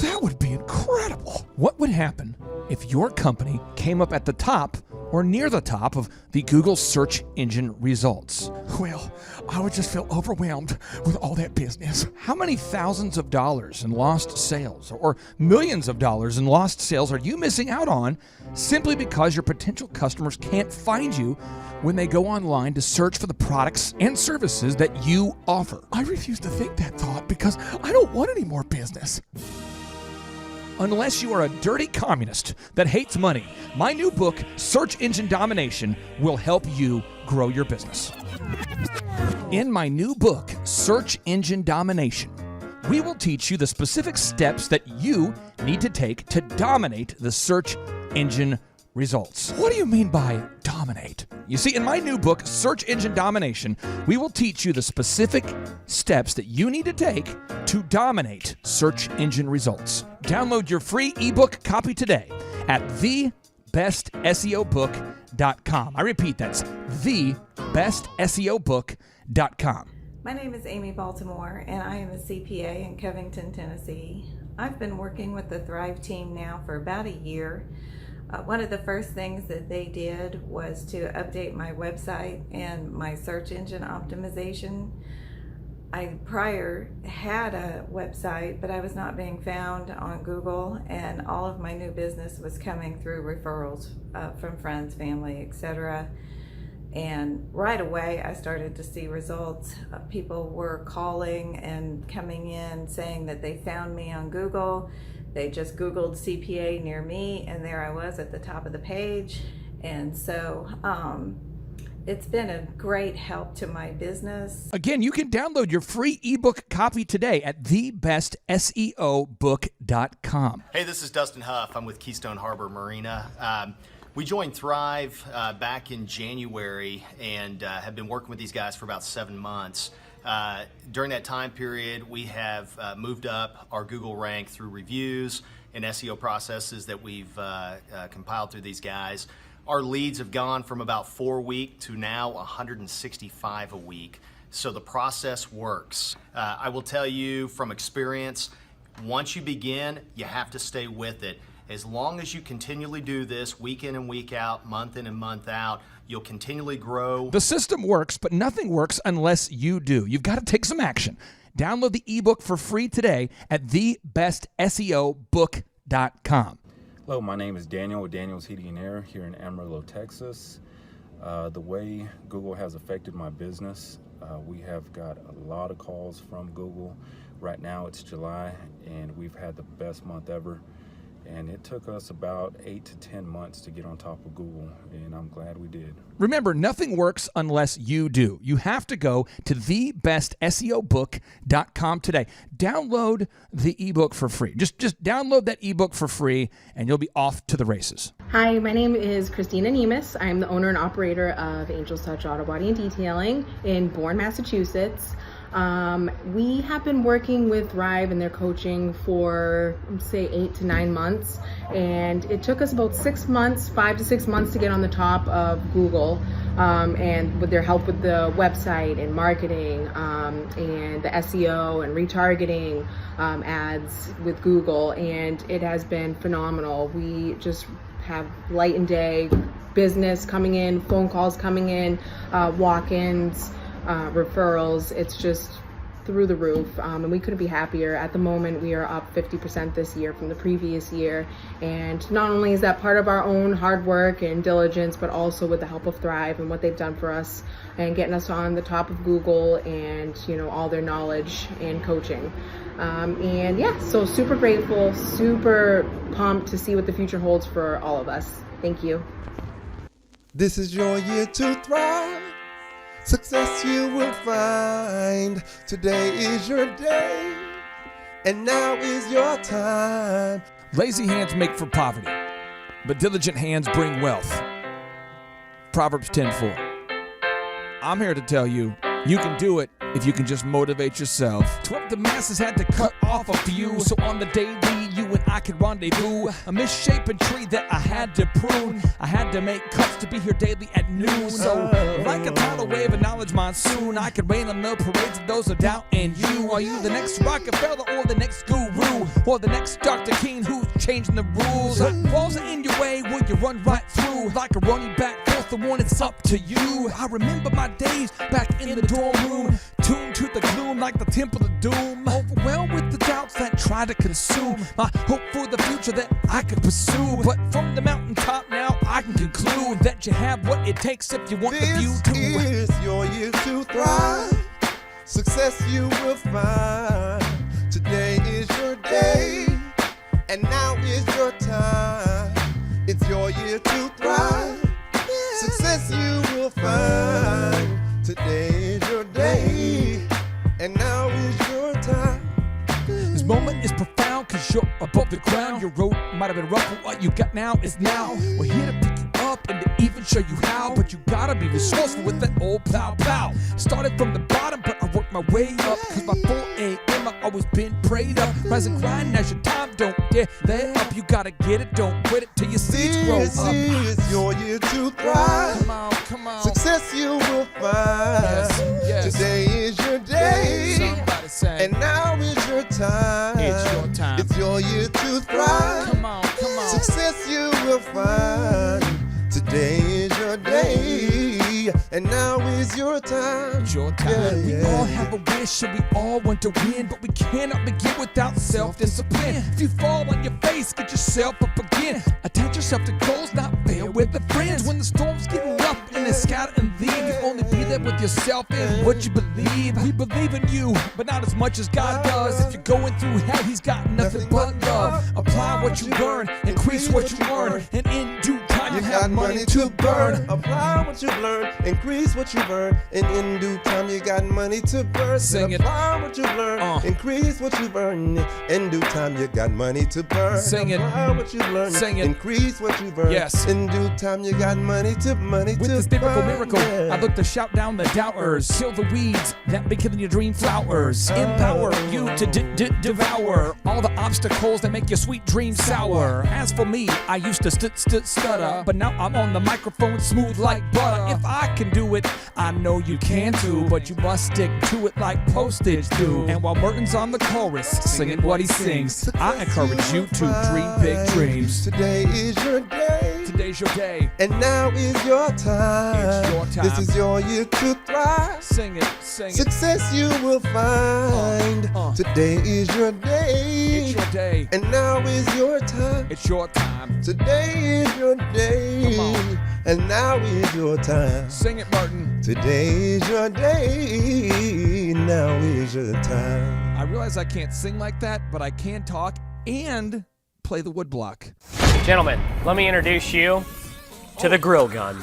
That would be incredible. What would happen if your company came up at the top or near the top of the Google search engine results? Well, I would just feel overwhelmed with all that business. How many thousands of dollars in lost sales or millions of dollars in lost sales are you missing out on simply because your potential customers can't find you when they go online to search for the products and services that you offer? I refuse to think that thought because I don't want any more business. Unless you are a dirty communist that hates money, my new book, Search Engine Domination, will help you grow your business. In my new book, Search Engine Domination, we will teach you the specific steps that you need to take to dominate the search engine results. What do you mean by dominate? You see, in my new book, Search Engine Domination, we will teach you the specific steps that you need to take to dominate search engine results. Download your free ebook copy today at thebestseobook.com. I repeat, that's thebestseobook.com. My name is Amy Baltimore, and I am a CPA in Covington, Tennessee. I've been working with the Thrive team now for about a year. One of the first things that they did was to update my website and my search engine optimization. I prior had a website, but I was not being found on Google, and all of my new business was coming through referrals from friends, family, etc. And right away I started to see results. People were calling and coming in saying that they found me on Google. They just Googled CPA near me, and there I was at the top of the page. And so it's been a great help to my business. Again, you can download your free ebook copy today at thebestseobook.com. Hey, this is Dustin Huff. I'm with Keystone Harbor Marina. We joined Thrive back in January and have been working with these guys for about 7 months. During that time period, we have moved up our Google rank through reviews and SEO processes that we've compiled through these guys. Our leads have gone from about 4 a week to now 165 a week. So the process works. I will tell you from experience, once you begin, you have to stay with it. As long as you continually do this week in and week out, month in and month out, you'll continually grow. The system works, but nothing works unless you do. You've got to take some action. Download the ebook for free today at thebestseobook.com. Hello, my name is Daniel with Daniel's Heating and Air here in Amarillo, Texas. The way Google has affected my business, we have got a lot of calls from Google. Right now it's July, and we've had the best month ever. And it took us about 8 to 10 months to get on top of Google, and I'm glad we did. Remember, nothing works unless you do. You have to go to thebestseobook.com today. Download the ebook for free. Just download that ebook for free, and you'll be off to the races. Hi, my name is Christina Nemus. I'm the owner and operator of Angel's Touch Auto Body and Detailing in Bourne, Massachusetts. We have been working with Thrive and their coaching for, say, 8 to 9 months, and it took us about 6 months, 5 to 6 months to get on the top of Google, and with their help with the website and marketing, and the SEO and retargeting ads with Google, and it has been phenomenal. We just have light and day business coming in, phone calls coming in, walk-ins, referrals. It's just through the roof, and we couldn't be happier. At the moment, we are up 50% this year from the previous year, and not only is that part of our own hard work and diligence, but also with the help of Thrive and what they've done for us and getting us on the top of Google and, you know, all their knowledge and coaching. And yeah, so super grateful, super pumped to see what the future holds for all of us. Thank you. This is your year to thrive. Success you will find. Today is your day, and now is your time. Lazy hands make for poverty, but diligent hands bring wealth. Proverbs 10:4. I'm here to tell you, you can do it if you can just motivate yourself. 12 the masses had to cut off a few, so on the daily you and I could rendezvous. A misshapen tree that I had to prune. I had to make cuts to be here daily at noon. So like a tidal wave of knowledge monsoon, I could rain on the parades of those of doubt in you. Are you the next Rockefeller or the next guru? Or the next Dr. King who's changing the rules? Walls are in your way, will you run right through like a running back? Fourth and one, it's up to you. I remember my days back in the dorm room, tuned to the gloom like the temple of doom, overwhelmed with the doubts that try to consume my hope for the future that I could pursue. But from the mountaintop now I can conclude that you have what it takes if you want the view to. This is your year to thrive. Success you will find. Today is your day, and now is your time. It's your year to thrive. Success you will find. Today is your day, and now is your time. This moment is profound cause you're above the ground. Your road might have been rough, but what you got now is now. We're here to pick you up and to even show you how, but you gotta be resourceful with that old pow. Started from the bottom, but I worked my way up, cause by 4 a.m. I always been prayed up. Rise and grind as your time, don't dare let up. You gotta get it, don't quit it till your seeds grow up. This is your year to thrive. Come on. Success you will find. Yes. Today is your day. Somebody say. And now is your time. It's your time. It's your year to thrive. Come on. Success you will find. Today is your day, and now is your time. It's your time. We all have a wish and we all want to win, but we cannot begin without self-discipline. If you fall on your face, get yourself up again. Attach yourself to goals, not fail with the friends. When the storms get rough and they scatter and leave, you only be there with yourself and what you believe. We believe in you, but not as much as God does. If you're going through hell, he's got nothing but love. Apply what you learn, increase what you earn, and in due time you have money to burn. Apply what you learn, increase what you burn, and in due time you got money to burn. Sing it. Apply what you learn, increase what you burn, in due time you got money to burn. Sing it. Apply what you learn, Sing it. increase what you burn. Yes. In due time you got money to With this burn. miracle, Yeah. I look to shout down the doubters, kill the weeds that be killing your dream flowers, empower you to devour all the obstacles that make your sweet dreams sour. As for me, I used to stutter, but now I'm on the microphone smooth like butter. If I can do it, I know you can too, but you must stick to it like postage do. And while Merton's on the chorus, singing what he sings, I encourage you to dream big dreams. Today is your day. Today's your day. And now is your time. It's your time. This is your year to thrive. Sing it. Success you will find. Today is your day. It's your day. And now is your time. It's your time. Today is your day. Come on. And now is your time. Sing it, Martin. Today is your day. Now is your time. I realize I can't sing like that, but I can talk and play the woodblock. Gentlemen, let me introduce you to the grill gun.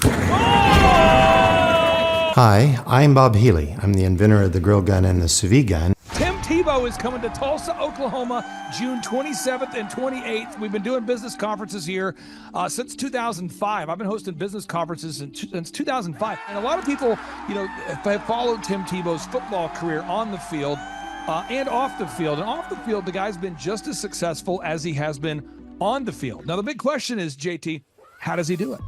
Hi, I'm Bob Healy. I'm the inventor of the grill gun and the sous vide gun. Tim Tebow is coming to Tulsa, Oklahoma, June 27th and 28th. We've been doing business conferences here since 2005. I've been hosting business conferences since 2005. And a lot of people, have followed Tim Tebow's football career on the field and off the field. And off the field, the guy's been just as successful as he has been on the field. Now, the big question is, JT, how does he do it?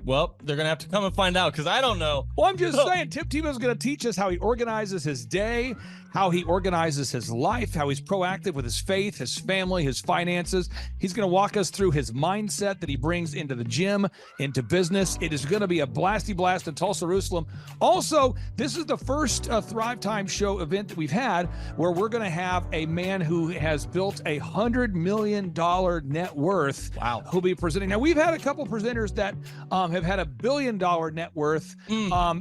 Well, they're going to have to come and find out because I don't know. Well, I'm just saying, Tim Tebow's going to teach us how he organizes his day, how he organizes his life, how he's proactive with his faith, his family, his finances. He's going to walk us through his mindset that he brings into the gym, into business. It is going to be a blasty blast in Tulsa, Jerusalem. Also, this is the first Thrive Time Show event that we've had where we're going to have a man who has built a $100 million net worth. Wow. Who'll be presenting. Now, we've had a couple presenters that have had $1 billion net worth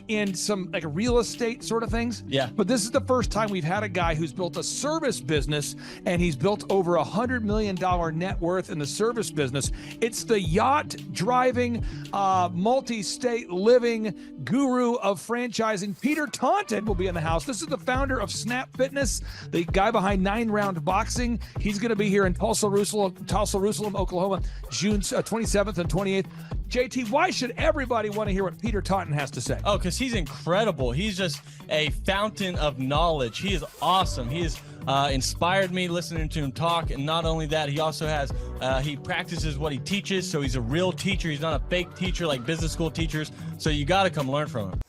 in some like real estate sort of things. Yeah. But this is the first time we've had a guy who's built a service business, and he's built over $100 million net worth in the service business. It's the yacht driving, multi-state living guru of franchising. Peter Taunton will be in the house. This is the founder of Snap Fitness, the guy behind 9 Round Boxing. He's going to be here in Tulsa, Jerusalem, Oklahoma, June 27th and 28th. JT, why should everybody want to hear what Peter Taunton has to say? Oh, because he's incredible. He's just a fountain of knowledge. He is awesome. He has inspired me listening to him talk. And not only that, he also has, he practices what he teaches. So he's a real teacher. He's not a fake teacher like business school teachers. So you got to come learn from him.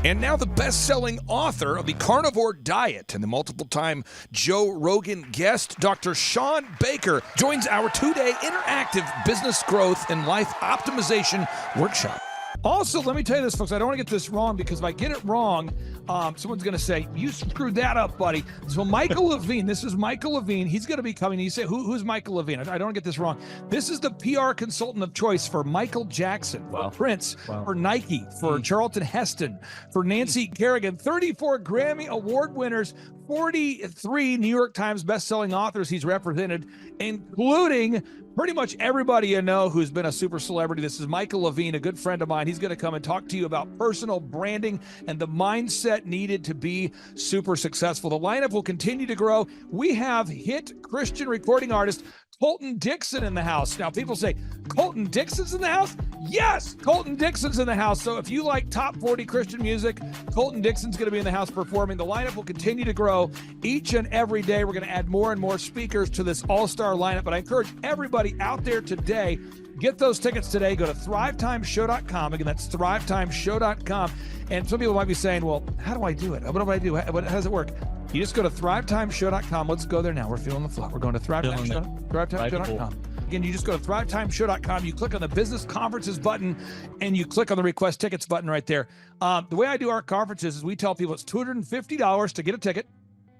And now the best-selling author of The Carnivore Diet and the multiple-time Joe Rogan guest, Dr. Sean Baker, joins our 2-day interactive business growth and life optimization workshop. Also, let me tell you this, folks. I don't want to get this wrong, because if I get it wrong, someone's going to say, you screwed that up, buddy. So Michael Levine, this is Michael Levine. He's going to be coming. You say, who's Michael Levine? I don't want to get this wrong. This is the PR consultant of choice for Michael Jackson, for Prince, for Nike, for Charlton Heston, for Nancy Kerrigan, 34 Grammy Award winners, 43 New York Times bestselling authors he's represented, including pretty much everybody you know who's been a super celebrity. This is Michael Levine, a good friend of mine. He's going to come and talk to you about personal branding and the mindset needed to be super successful. The lineup will continue to grow. We have hit Christian recording artist Colton Dixon in the house. Now, people say, Colton Dixon's in the house? Yes, Colton Dixon's in the house. So if you like top 40 Christian music, Colton Dixon's going to be in the house performing. The lineup will continue to grow each and every day. We're going to add more and more speakers to this all-star lineup. But I encourage everybody out there today, get those tickets today. Go to thrivetimeshow.com. Again, that's thrivetimeshow.com. And some people might be saying, well, how do I do it? What do I do? How does it work? You just go to thrivetimeshow.com. Let's go there now. We're feeling the flow. We're going to thrivetimeshow.com. Again, you just go to thrivetimeshow.com. You click on the business conferences button, and you click on the request tickets button right there. The way I do our conferences is we tell people it's $250 to get a ticket.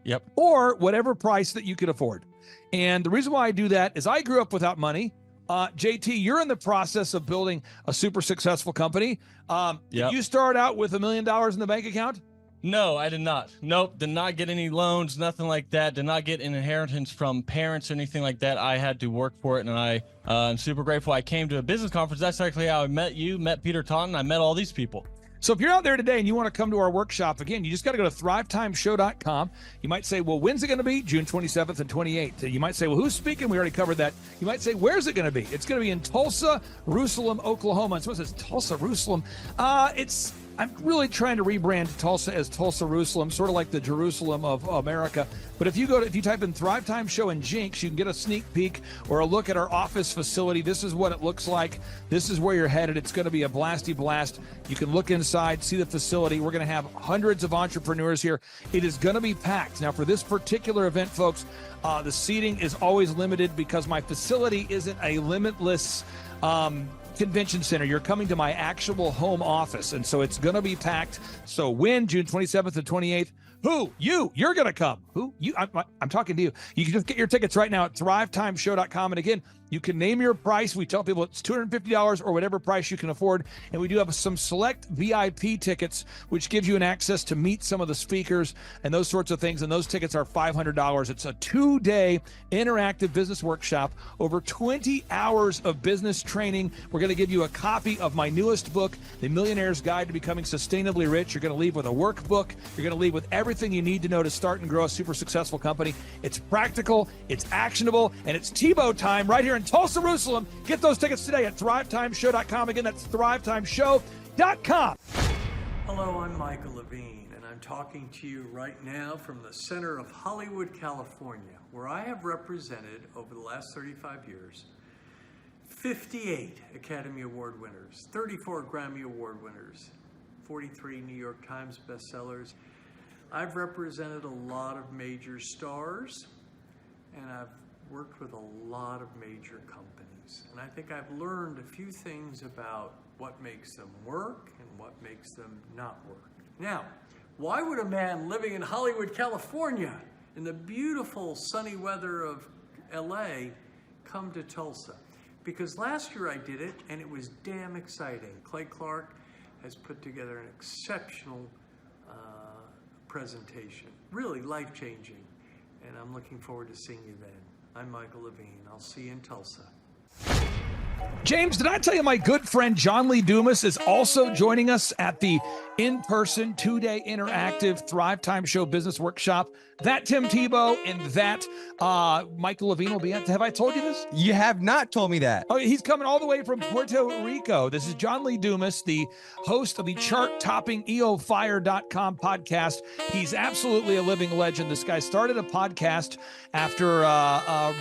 Yep. Or whatever price that you could afford. And the reason why I do that is I grew up without money. JT, you're in the process of building a super successful company. Did you start out with $1 million in the bank account? No, I did not. Nope, did not get any loans, nothing like that. Did not get an inheritance from parents or anything like that. I had to work for it, and I'm super grateful. I came to a business conference. That's actually how I met you, met Peter Taunton. I met all these people. So if you're out there today and you want to come to our workshop, again, you just got to go to thrivetimeshow.com. You might say, well, when's it going to be? June 27th and 28th. You might say, well, who's speaking? We already covered that. You might say, where's it going to be? It's going to be in Tulsa, Jerusalem, Oklahoma. And someone says, Tulsa, Jerusalem. I'm really trying to rebrand Tulsa as Tulsa, Jerusalem, sort of like the Jerusalem of America. But if you type in Thrive Time Show and Jinx, you can get a sneak peek or a look at our office facility. This is what it looks like. This is where you're headed. It's going to be a blasty blast. You can look inside, see the facility. We're going to have hundreds of entrepreneurs here. It is going to be packed. Now, for this particular event, folks, the seating is always limited because my facility isn't a limitless convention center. You're coming to my actual home office, and so it's going to be packed. So when? June 27th and 28th. Who? You're going to come. Who? You? I'm talking to you. You can just get your tickets right now at thrivetimeshow.com. And again, you can name your price. We tell people it's $250 or whatever price you can afford. And we do have some select VIP tickets, which gives you an access to meet some of the speakers and those sorts of things. And those tickets are $500. It's a 2-day interactive business workshop, over 20 hours of business training. We're going to give you a copy of my newest book, The Millionaire's Guide to Becoming Sustainably Rich. You're going to leave with a workbook. You're going to leave with everything you need to know to start and grow a super successful company. It's practical, it's actionable, and it's Tebow time right here in Tulsa, Jerusalem. Get those tickets today at thrivetimeshow.com. Again, that's thrivetimeshow.com. Hello, I'm Michael Levine, and I'm talking to you right now from the center of Hollywood, California, where I have represented over the last 35 years 58 Academy Award winners, 34 Grammy Award winners, 43 New York Times bestsellers. I've represented a lot of major stars, and I've worked with a lot of major companies. And I think I've learned a few things about what makes them work and what makes them not work. Now, why would a man living in Hollywood, California, in the beautiful sunny weather of LA, come to Tulsa? Because last year I did it, and it was damn exciting. Clay Clark has put together an exceptional presentation, really life-changing, and I'm looking forward to seeing you then. I'm Michael Levine. I'll see you in Tulsa. James, did I tell you my good friend John Lee Dumas is also joining us at the in-person 2-day interactive Thrive Time Show business workshop? That Tim Tebow and that Michael Levine will be at. Have I told you this? You have not told me that. Oh, he's coming all the way from Puerto Rico. This is John Lee Dumas, the host of the chart-topping EOFire.com podcast. He's absolutely a living legend. This guy started a podcast after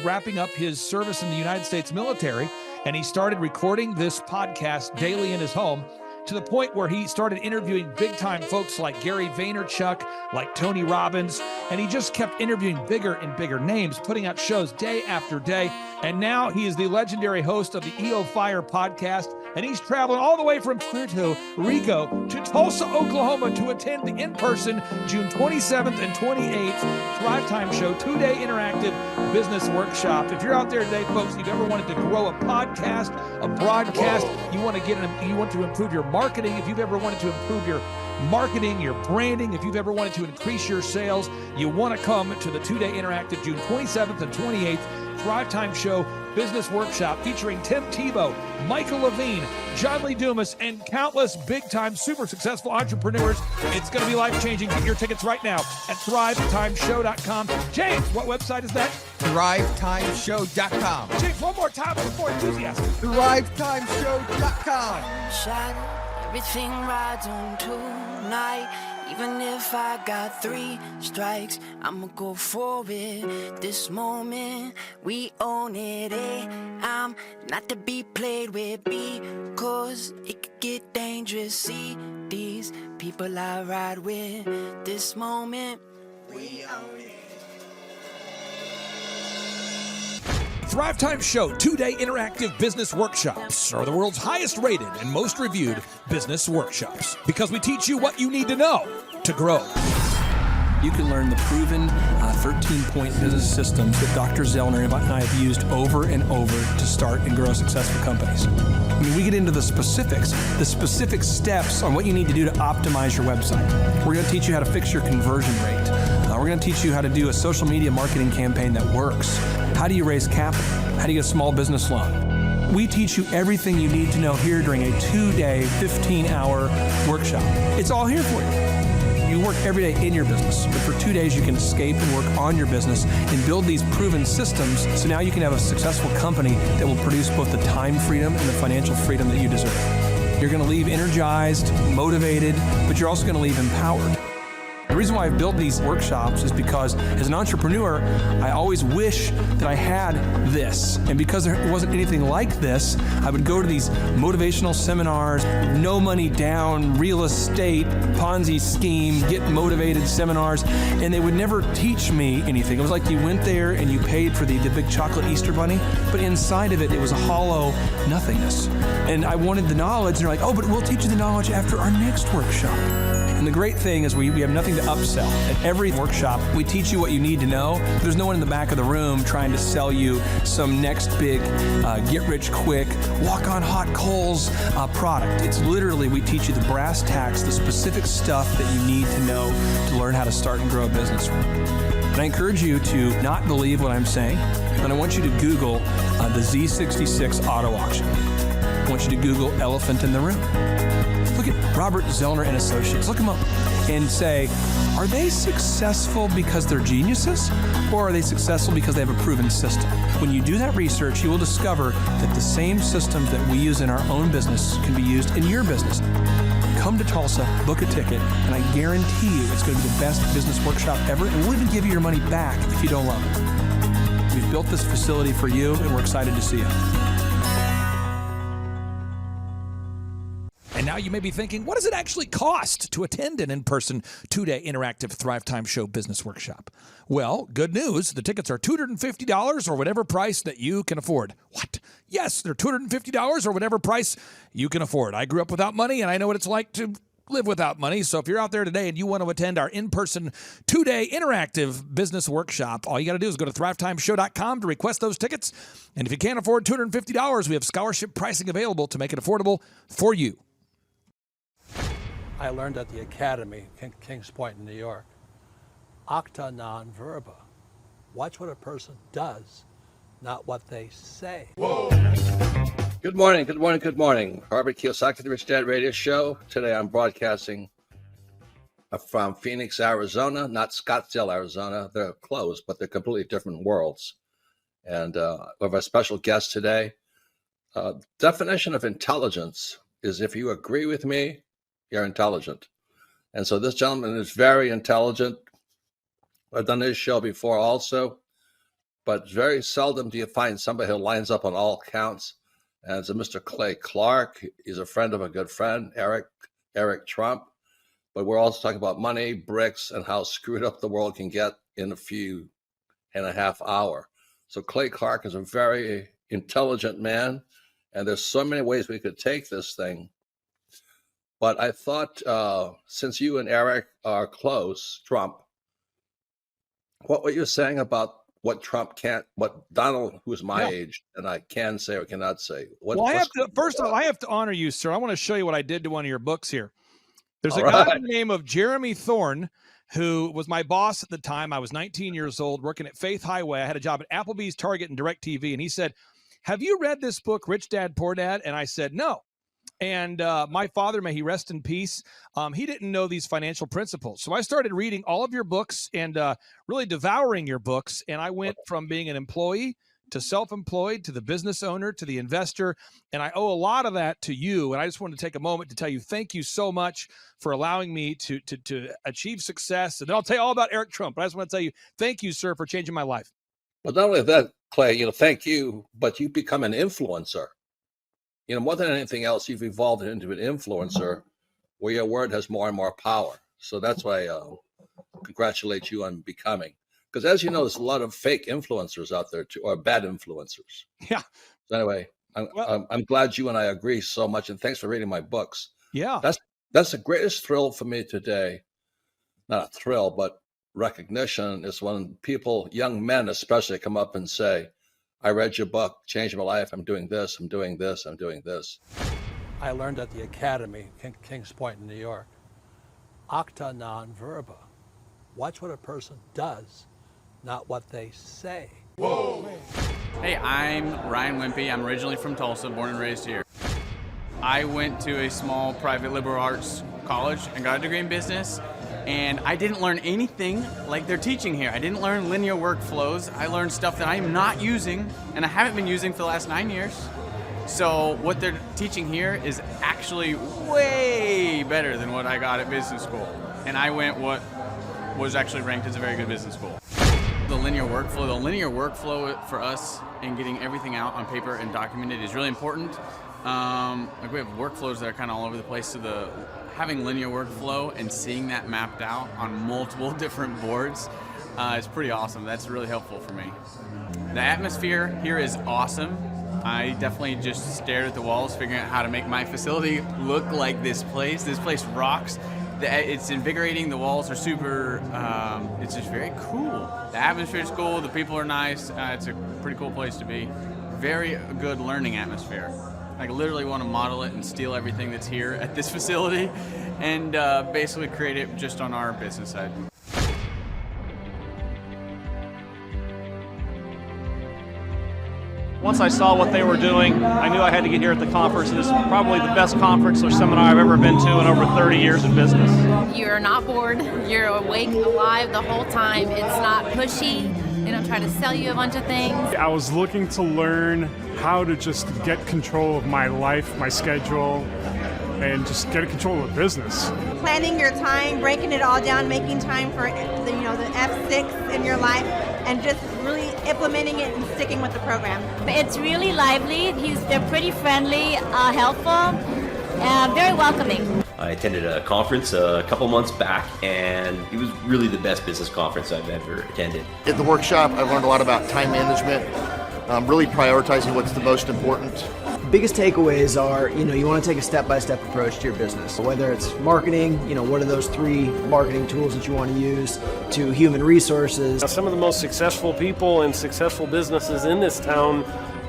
wrapping up his service in the United States military, and he started recording this podcast daily in his home. to the point where he started interviewing big-time folks like Gary Vaynerchuk, like Tony Robbins, and he just kept interviewing bigger and bigger names, putting out shows day after day. And now he is the legendary host of the EO Fire podcast, and he's traveling all the way from Puerto Rico to Tulsa, Oklahoma to attend the in-person June 27th and 28th Thrive Time Show 2-day interactive business workshop. If you're out there today, folks, you've ever wanted to grow a podcast, a broadcast, you want to improve your marketing, if you've ever wanted to improve your marketing, your branding, if you've ever wanted to increase your sales, you want to come to the 2-day interactive June 27th and 28th Thrive Time Show Business Workshop featuring Tim Tebow, Michael Levine, John Lee Dumas, and countless big-time, super successful entrepreneurs. It's going to be life-changing. Get your tickets right now at thrivetimeshow.com. James, what website is that? thrivetimeshow.com. James, one more time with more enthusiasm. thrivetimeshow.com. Shot everything rides on tonight. Even if I got 3 strikes, I'ma go for it. This moment, we own it. I'm not to be played with because it could get dangerous. See these people I ride with. This moment, we own it. Thrive Time Show 2-day interactive business workshops are the world's highest rated and most reviewed business workshops because we teach you what you need to know to grow. You can learn the proven 13-point business systems that Dr. Zellner and I have used over and over to start and grow successful companies. I mean, we get into the specific steps on what you need to do to optimize your website. We're going to teach you how to fix your conversion rate. We're going to teach you how to do a social media marketing campaign that works. How do you raise capital? How do you get a small business loan? We teach you everything you need to know here during a 2-day, 15-hour workshop. It's all here for you. You work every day in your business, but for 2 days you can escape and work on your business and build these proven systems so now you can have a successful company that will produce both the time freedom and the financial freedom that you deserve. You're going to leave energized, motivated, but you're also going to leave empowered. The reason why I've built these workshops is because as an entrepreneur, I always wish that I had this. And because there wasn't anything like this, I would go to these motivational seminars, no money down, real estate, Ponzi scheme, get motivated seminars, and they would never teach me anything. It was like you went there and you paid for the big chocolate Easter bunny, but inside of it, it was a hollow nothingness. And I wanted the knowledge, and they're like, oh, but we'll teach you the knowledge after our next workshop. And the great thing is we have nothing to upsell. At every workshop, we teach you what you need to know. There's no one in the back of the room trying to sell you some next big get-rich-quick, walk-on-hot coals product. It's literally, we teach you the brass tacks, the specific stuff that you need to know to learn how to start and grow a business. And I encourage you to not believe what I'm saying, and I want you to Google the Z66 auto auction. I want you to Google elephant in the room. Look at Robert Zellner and Associates. Look them up and say, are they successful because they're geniuses, or are they successful because they have a proven system? When you do that research, you will discover that the same systems that we use in our own business can be used in your business. Come to Tulsa, book a ticket, and I guarantee you it's going to be the best business workshop ever, and we'll even give you your money back if you don't love it. We've built this facility for you, and we're excited to see you. And now you may be thinking, what does it actually cost to attend an in-person 2-day interactive Thrive Time Show business workshop? Well, good news. The tickets are $250 or whatever price that you can afford. What? Yes, they're $250 or whatever price you can afford. I grew up without money, and I know what it's like to live without money. So if you're out there today and you want to attend our in-person 2-day interactive business workshop, all you got to do is go to thrivetimeshow.com to request those tickets. And if you can't afford $250, we have scholarship pricing available to make it affordable for you. I learned at the Academy, Kings Point in New York. Acta non verba. Watch what a person does, not what they say. Whoa. Good morning, good morning, good morning. Robert Kiyosaki, the Rich Dad Radio Show. Today I'm broadcasting from Phoenix, Arizona, not Scottsdale, Arizona. They're close, but they're completely different worlds. And we have a special guest today. Definition of intelligence is if you agree with me, you're intelligent. And so this gentleman is very intelligent. I've done this show before also, but very seldom do you find somebody who lines up on all counts. and it's a Mr. Clay Clark. He's a friend of a good friend, Eric Trump. But we're also talking about money, bricks, and how screwed up the world can get in a few and a half hour. So Clay Clark is a very intelligent man, and there's so many ways we could take this thing. But I thought, since you and Eric are close, Trump, what were you saying about what Trump can't, what Donald, who's my age, and I can say or cannot say? Well, I have to, first of all, I have to honor you, sir. I want to show you what I did to one of your books here. There's a guy by the name of Jeremy Thorne, who was my boss at the time. I was 19 years old, working at Faith Highway. I had a job at Applebee's, Target, and DirecTV. And he said, have you read this book, Rich Dad, Poor Dad? And I said, no. And my father, may he rest in peace, he didn't know these financial principles. So I started reading all of your books and really devouring your books. And I went from being an employee to self-employed, to the business owner, to the investor. And I owe a lot of that to you. And I just wanted to take a moment to tell you, thank you so much for allowing me to achieve success. And then I'll tell you all about Eric Trump. But I just want to tell you, thank you, sir, for changing my life. But not only that, Clay, thank you, but you become an influencer. More than anything else, you've evolved into an influencer where your word has more and more power. So that's why I congratulate you on becoming. Because as you know, there's a lot of fake influencers out there too, or bad influencers. Yeah. So anyway, I'm glad you and I agree so much, and thanks for reading my books. Yeah. That's the greatest thrill for me today. Not a thrill, but recognition is when people, young men especially, come up and say, I read your book, changed my life. I'm doing this, I'm doing this, I'm doing this. I learned at the Academy, Kings Point in New York, acta non verba. Watch what a person does, not what they say. Whoa! Hey, I'm Ryan Wimpy. I'm originally from Tulsa, born and raised here. I went to a small private liberal arts college and got a degree in business, and I didn't learn anything like they're teaching here. I didn't learn linear workflows. I learned stuff that I am not using, and I haven't been using for the last 9 years. So what they're teaching here is actually way better than what I got at business school. And I went what was actually ranked as a very good business school. The linear workflow for us in getting everything out on paper and documented is really important. Like we have workflows that are kind of all over the place, so having linear workflow and seeing that mapped out on multiple different boards is pretty awesome. That's really helpful for me. The atmosphere here is awesome. I definitely just stared at the walls figuring out how to make my facility look like this place. This place rocks. It's invigorating. The walls are super, it's just very cool. The atmosphere is cool. The people are nice. It's a pretty cool place to be. Very good learning atmosphere. I literally want to model it and steal everything that's here at this facility and basically create it just on our business side. Once I saw what they were doing, I knew I had to get here at the conference. This is probably the best conference or seminar I've ever been to in over 30 years in business. You're not bored. You're awake, alive the whole time. It's not pushy. They don't try to sell you a bunch of things. I was looking to learn how to just get control of my life, my schedule, and just get control of the business. Planning your time, breaking it all down, making time for the F6 in your life, and just really implementing it and sticking with the program. It's really lively. They're pretty friendly, helpful, very welcoming. I attended a conference a couple months back, and it was really the best business conference I've ever attended. At the workshop, I learned a lot about time management, really prioritizing what's the most important. Biggest takeaways are, you want to take a step-by-step approach to your business. Whether it's marketing, what are those 3 marketing tools that you want to use, to human resources. Some of the most successful people and successful businesses in this town,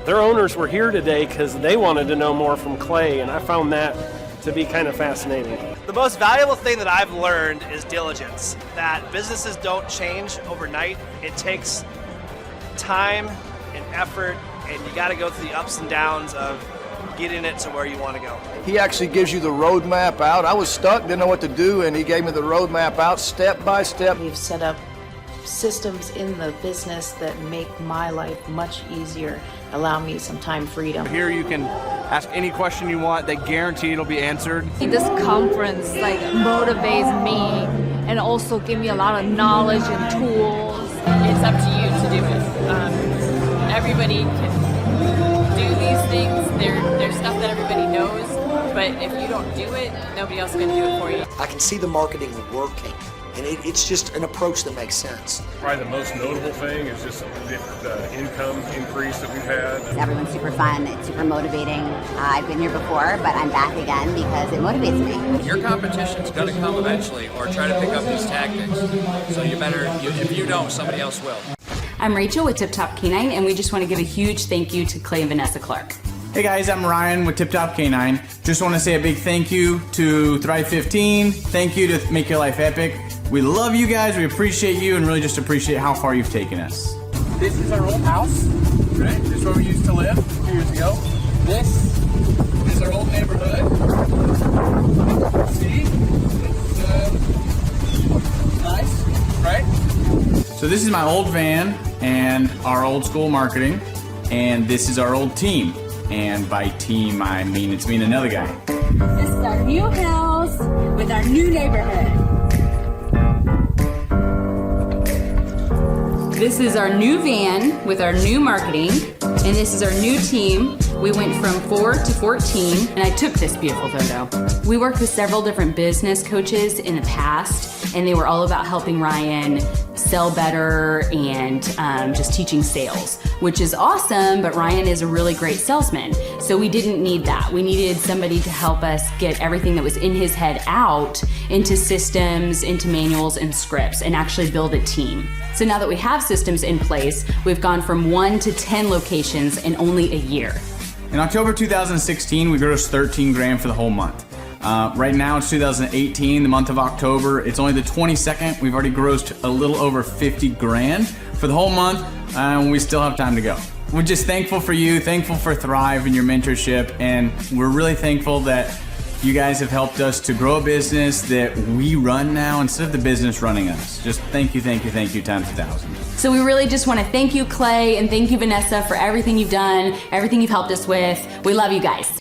their owners were here today because they wanted to know more from Clay, and I found that to be kind of fascinating. The most valuable thing that I've learned is diligence, that businesses don't change overnight. It takes time and effort, and you got to go through the ups and downs of getting it to where you want to go. He actually gives you the roadmap out. I was stuck, didn't know what to do, and he gave me the roadmap out step by step. We've set up systems in the business that make my life much easier, allow me some time freedom. Here you can ask any question you want. They guarantee it'll be answered. This conference motivates me and also give me a lot of knowledge and tools. It's up to you to do it. Everybody can do these things. They're stuff that everybody knows, but if you don't do it, nobody else is going to do it for you. I can see the marketing working, and it's just an approach that makes sense. Probably the most notable thing is just the income increase that we've had. Everyone's super fun. It's super motivating. I've been here before, but I'm back again because it motivates me. Your competition's going to come eventually, or try to pick up these tactics. So you better, if you don't, somebody else will. I'm Rachel with Tip Top Canine, and we just want to give a huge thank you to Clay and Vanessa Clark. Hey guys, I'm Ryan with Tip Top Canine. Just want to say a big thank you to Thrive 15. Thank you to Make Your Life Epic. We love you guys, we appreciate you, and really just appreciate how far you've taken us. This is our old house, right? This is where we used to live a few years ago. This is our old neighborhood. See? It's nice, right? So this is my old van and our old school marketing, and this is our old team. And by team, I mean it's me and another guy. This is our new house with our new neighborhood. This is our new van with our new marketing, and this is our new team. We went from 4 to 14, and I took this beautiful photo. We worked with several different business coaches in the past, and they were all about helping Ryan sell better and just teaching sales, which is awesome, but Ryan is a really great salesman. So we didn't need that. We needed somebody to help us get everything that was in his head out into systems, into manuals and scripts, and actually build a team. So now that we have systems in place, we've gone from 1 to 10 locations in only a year. In October 2016, we grossed 13 grand for the whole month. Right now it's 2018, the month of October. It's only the 22nd. We've already grossed a little over 50 grand for the whole month, and we still have time to go. We're just thankful for you, thankful for Thrive and your mentorship, and we're really thankful that you guys have helped us to grow a business that we run now instead of the business running us. Just thank you times 1,000. So we really just want to thank you, Clay, and thank you, Vanessa, for everything you've done, everything you've helped us with. We love you guys.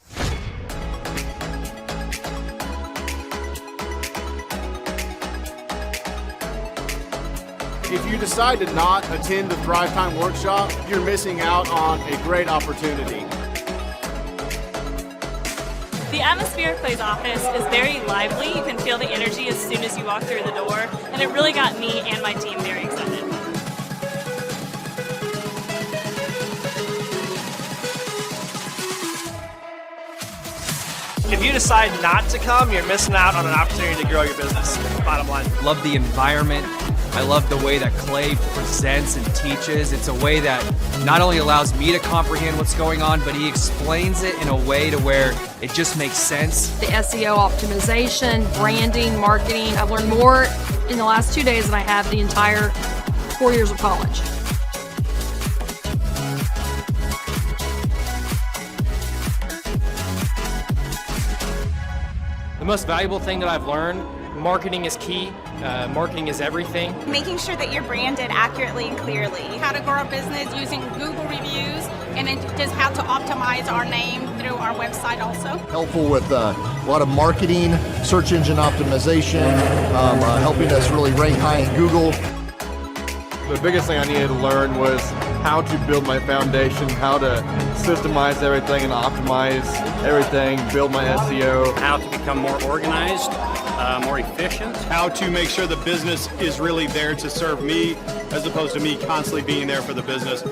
If you decide to not attend the Thrive Time workshop, you're missing out on a great opportunity. The atmosphere of Clay's office is very lively. You can feel the energy as soon as you walk through the door, and it really got me and my team very excited. If you decide not to come, you're missing out on an opportunity to grow your business. Bottom line. Love the environment. I love the way that Clay presents and teaches. It's a way that not only allows me to comprehend what's going on, but he explains it in a way to where it just makes sense. The SEO optimization, branding, marketing. I've learned more in the last 2 days than I have the entire 4 years of college. The most valuable thing that I've learned, marketing is key. Marketing is everything. Making sure that you're branded accurately and clearly. How to grow our business using Google reviews, and then just how to optimize our name through our website also. Helpful with a lot of marketing, search engine optimization, helping us really rank high in Google. The biggest thing I needed to learn was how to build my foundation, how to systemize everything and optimize everything, build my SEO. How to become more organized, more efficient. How to make sure the business is really there to serve me as opposed to me constantly being there for the business.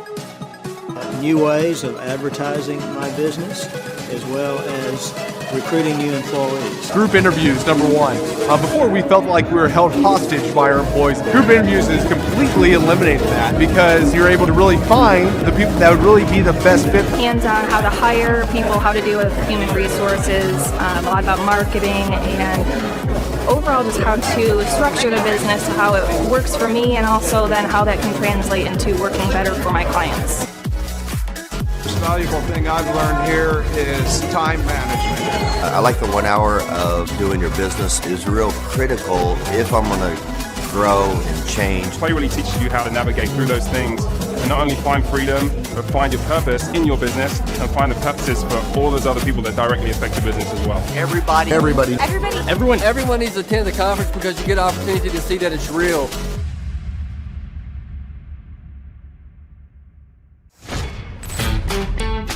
New ways of advertising my business, as well as recruiting new employees. Group interviews, number one. Before we felt like we were held hostage by our employees. Group interviews has completely eliminated that because you're able to really find the people that would really be the best fit. Hands-on how to hire people, how to deal with human resources, a lot about marketing, and overall just how to structure the business, how it works for me, and also then how that can translate into working better for my clients. The most valuable thing I've learned here is time management. I like the 1 hour of doing your business is real critical if I'm going to grow and change. Clay really teaches you how to navigate through those things and not only find freedom, but find your purpose in your business and find the purposes for all those other people that directly affect the business as well. Everybody. Everyone needs to attend the conference because you get an opportunity to see that it's real.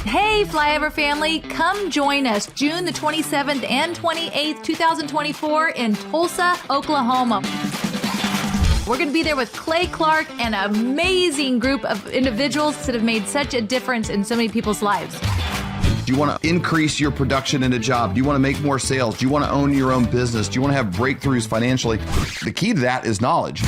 Hey, Hey, Flyover family, come join us June the 27th and 28th, 2024 in Tulsa, Oklahoma. We're going to be there with Clay Clark and an amazing group of individuals that have made such a difference in so many people's lives. Do you want to increase your production in a job? Do you want to make more sales? Do you want to own your own business? Do you want to have breakthroughs financially? The key to that is knowledge.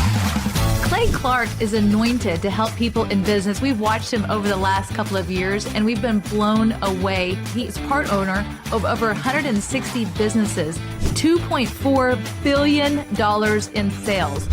Clay Clark is anointed to help people in business. We've watched him over the last couple of years, and we've been blown away. He's part owner of over 160 businesses, $2.4 billion in sales.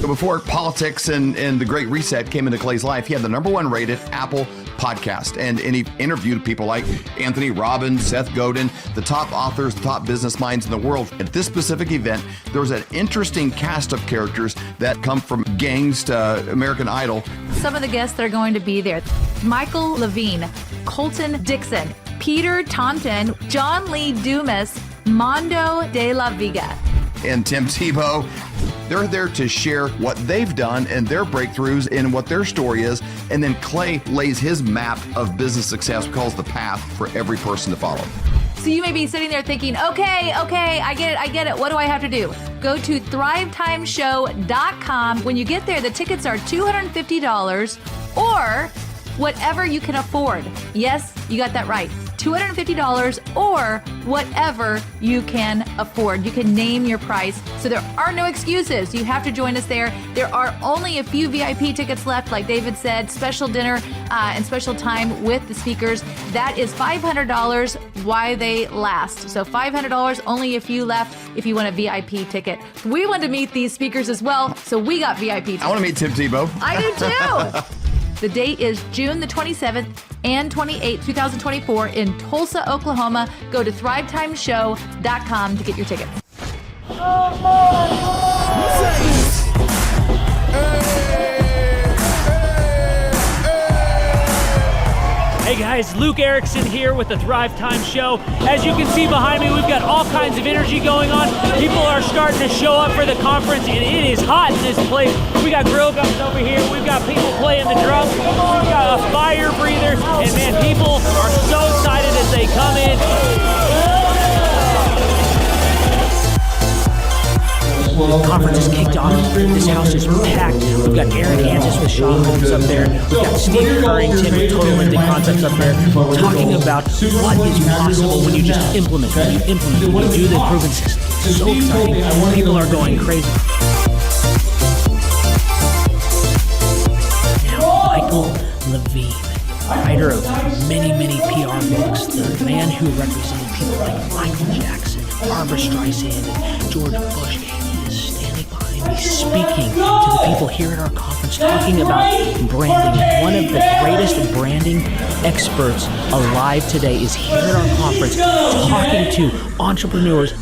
Before politics and the Great Reset came into Clay's life, he had the #1 rated Apple podcast. And he interviewed people like Anthony Robbins, Seth Godin, the top authors, the top business minds in the world. At this specific event, there was an interesting cast of characters that come from gangs to American Idol. Some of the guests that are going to be there: Michael Levine, Colton Dixon, Peter Taunton, John Lee Dumas, Mondo de la Vega, and Tim Tebow. They're there to share what they've done and their breakthroughs and what their story is. And then Clay lays his map of business success, calls the path for every person to follow. So you may be sitting there thinking, okay, I get it. What do I have to do? Go to thrivetimeshow.com. When you get there, the tickets are $250 or whatever you can afford. Yes, you got that right. $250 or whatever you can afford. You can name your price. So there are no excuses. You have to join us there. There are only a few VIP tickets left, like David said, special dinner and special time with the speakers. That is $500 while they last. So $500, only a few left if you want a VIP ticket. We want to meet these speakers as well, so we got VIP tickets. I want to meet Tim Tebow. I do too. The date is June the 27th and 28th, 2024 in Tulsa, Oklahoma. Go to thrivetimeshow.com to get your tickets. Hey guys, Luke Erickson here with the Thrive Time Show. As you can see behind me, we've got all kinds of energy going on. People are starting to show up for the conference, and it is hot in this place. We got grill guns over here. We've got people playing the drums. We've got a fire breather, and man, people are so excited as they come in. The conference is kicked off. This house is packed. We've got Aaron Hansis with Sean Holmes up there. We've got Steve Currington with Total Ending Concepts up there talking about what is possible when you just implement, when you do the proven system. It's so exciting. People are going crazy. Now, Michael Levine, writer of many PR books, the man who represented people like Michael Jackson, Barbara Streisand, and George Bush. He's speaking to the people here at our conference, talking about branding. One of the greatest branding experts alive today is here at our conference, talking to entrepreneurs.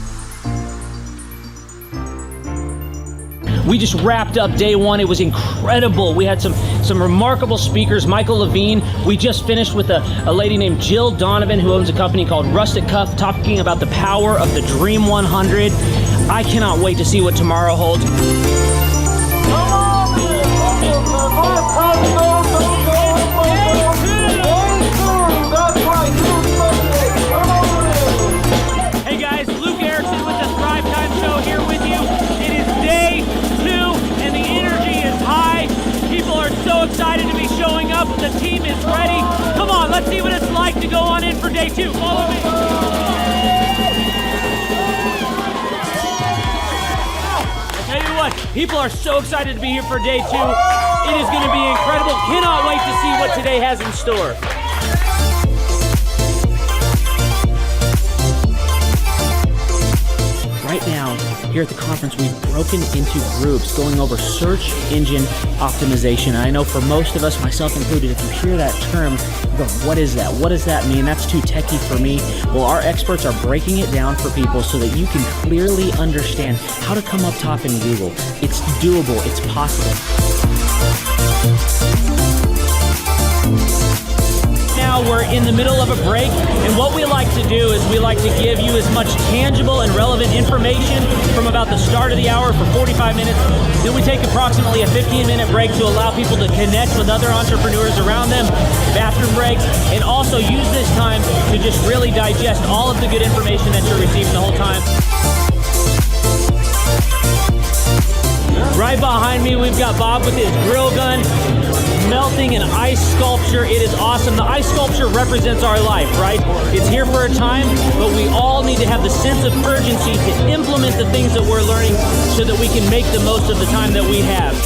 We just wrapped up day one. It was incredible. We had some remarkable speakers. Michael Levine. We just finished with a lady named Jill Donovan, who owns a company called Rustic Cuff, talking about the power of the Dream 100. I cannot wait to see what tomorrow holds. Hey guys, Luke Erickson with the Thrive Time Show here with you. It is day 2 and the energy is high. People are so excited to be showing up. The team is ready. Come on, let's see what it's like to go on in for day 2. Follow me. People are so excited to be here for day 2. It is going to be incredible. Cannot wait to see what today has in store. Right now, here at the conference, we've broken into groups going over search engine optimization. And I know for most of us, myself included, if you hear that term, you go, what is that? What does that mean? That's too techie for me. Well, our experts are breaking it down for people so that you can clearly understand how to come up top in Google. It's doable. It's possible. Now, now we're in the middle of a break, and what we like to do is we like to give you as much tangible and relevant information from about the start of the hour for 45 minutes. Then we take approximately a 15-minute break to allow people to connect with other entrepreneurs around them, bathroom breaks, and also use this time to just really digest all of the good information that you're receiving the whole time. Right behind me, we've got Bob with his grill gun, melting an ice sculpture. It is awesome. The ice sculpture represents our life, right? It's here for a time, but we all need to have the sense of urgency to implement the things that we're learning so that we can make the most of the time that we have.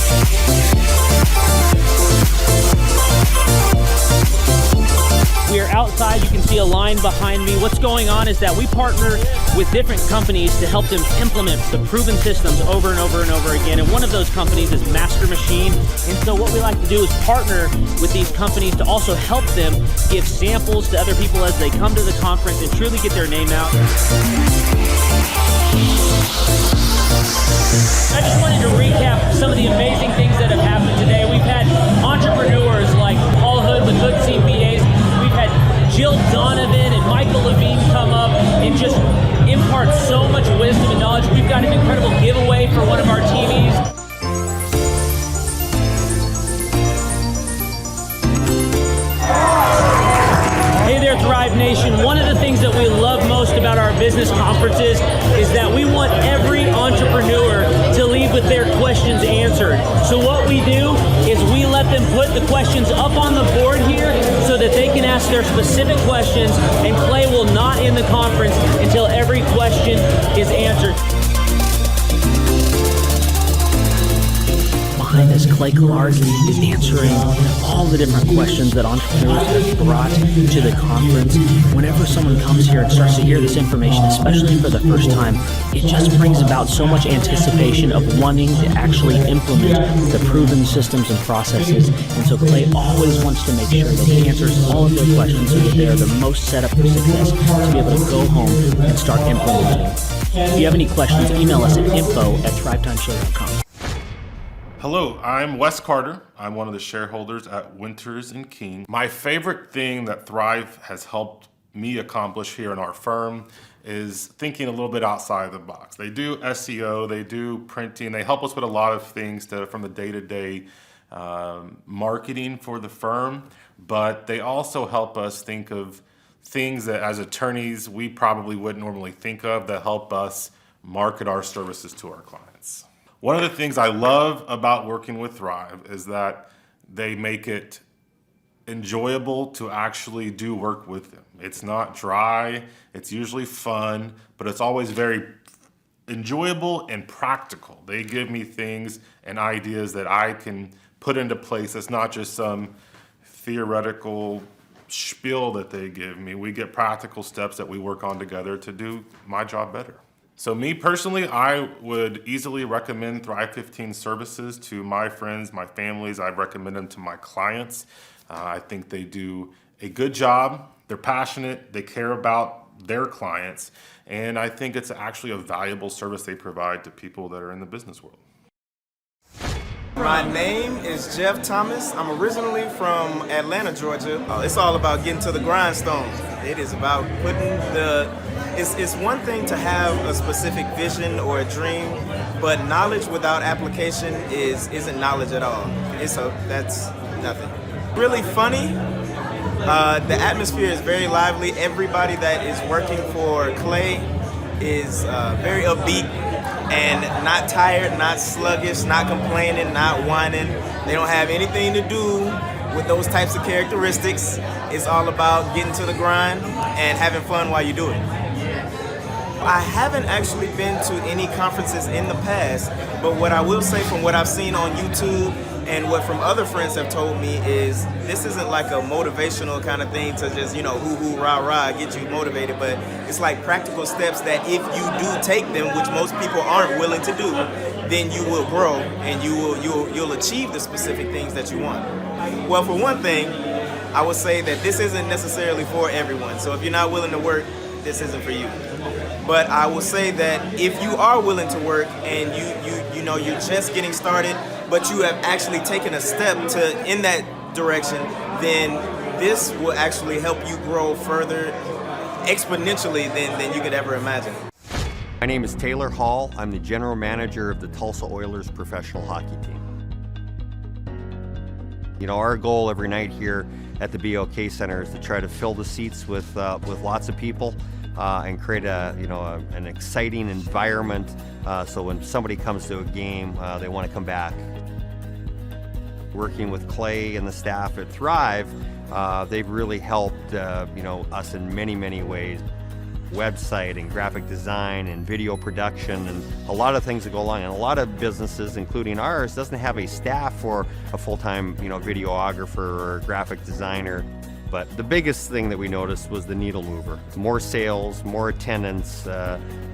We are outside. You can see a line behind me. What's going on is that we partner with different companies to help them implement the proven systems over and over and over again. And one of those companies is Master Machine. And so what we like to do is partner with these companies to also help them give samples to other people as they come to the conference and truly get their name out. I just wanted to recap some of the amazing things that have happened today. We've had entrepreneurs like Paul Hood with Hood CPAs. We've had Jill Donovan and Michael Levine come up and just impart so much wisdom and knowledge. We've got an incredible giveaway for one of our TVs. Hey there, Thrive Nation. One of the things that we love most about our business conferences is that we want every entrepreneur to leave with their questions answered. So what we do is we let them put the questions up on the board here so that they can ask their specific questions, and Clay will not end the conference until every question is answered. Behind us, Clay Clark is answering all the different questions that entrepreneurs have brought to the conference. Whenever someone comes here and starts to hear this information, especially for the first time, it just brings about so much anticipation of wanting to actually implement the proven systems and processes. And so Clay always wants to make sure that he answers all of their questions so that they're the most set up for success to be able to go home and start implementing. If you have any questions, email us at info@thrivetimeshow.com. Hello, I'm Wes Carter. I'm one of the shareholders at Winters and King. My favorite thing that Thrive has helped me accomplish here in our firm is thinking a little bit outside the box. They do SEO, they do printing, they help us with a lot of things from the day-to-day marketing for the firm, but they also help us think of things that as attorneys we probably wouldn't normally think of that help us market our services to our clients. One of the things I love about working with Thrive is that they make it enjoyable to actually do work with them. It's not dry, it's usually fun, but it's always very enjoyable and practical. They give me things and ideas that I can put into place. It's not just some theoretical spiel that they give me. We get practical steps that we work on together to do my job better. So me personally, I would easily recommend Thrive 15 services to my friends, my families. I recommend them to my clients. I think they do a good job. They're passionate. They care about their clients. And I think it's actually a valuable service they provide to people that are in the business world. My name is Jeff Thomas. I'm originally from Atlanta, Georgia. It's all about getting to the grindstone. It is about putting it's one thing to have a specific vision or a dream, but knowledge without application isn't knowledge at all. That's nothing. Really funny. The atmosphere is very lively. Everybody that is working for Clay is very upbeat and not tired, not sluggish, not complaining, not whining. They don't have anything to do with those types of characteristics. It's all about getting to the grind and having fun while you do it. I haven't actually been to any conferences in the past, but what I will say from what I've seen on YouTube and what from other friends have told me is this isn't like a motivational kind of thing to just, hoo-hoo, rah-rah, get you motivated, but it's like practical steps that if you do take them, which most people aren't willing to do, then you will grow and you'll achieve the specific things that you want. Well, for one thing, I would say that this isn't necessarily for everyone. So if you're not willing to work, this isn't for you. But I will say that if you are willing to work and you're just getting started, but you have actually taken a step in that direction, then this will actually help you grow further exponentially than you could ever imagine. My name is Taylor Hall. I'm the general manager of the Tulsa Oilers professional hockey team. You know, our goal every night here at the BOK Center is to try to fill the seats with lots of people and create an exciting environment so when somebody comes to a game, they want to come back. Working with Clay and the staff at Thrive, they've really helped us in many, many ways. Website and graphic design and video production and a lot of things that go along. And a lot of businesses, including ours, doesn't have a staff or a full-time videographer or graphic designer. But the biggest thing that we noticed was the needle mover. More sales, more attendance,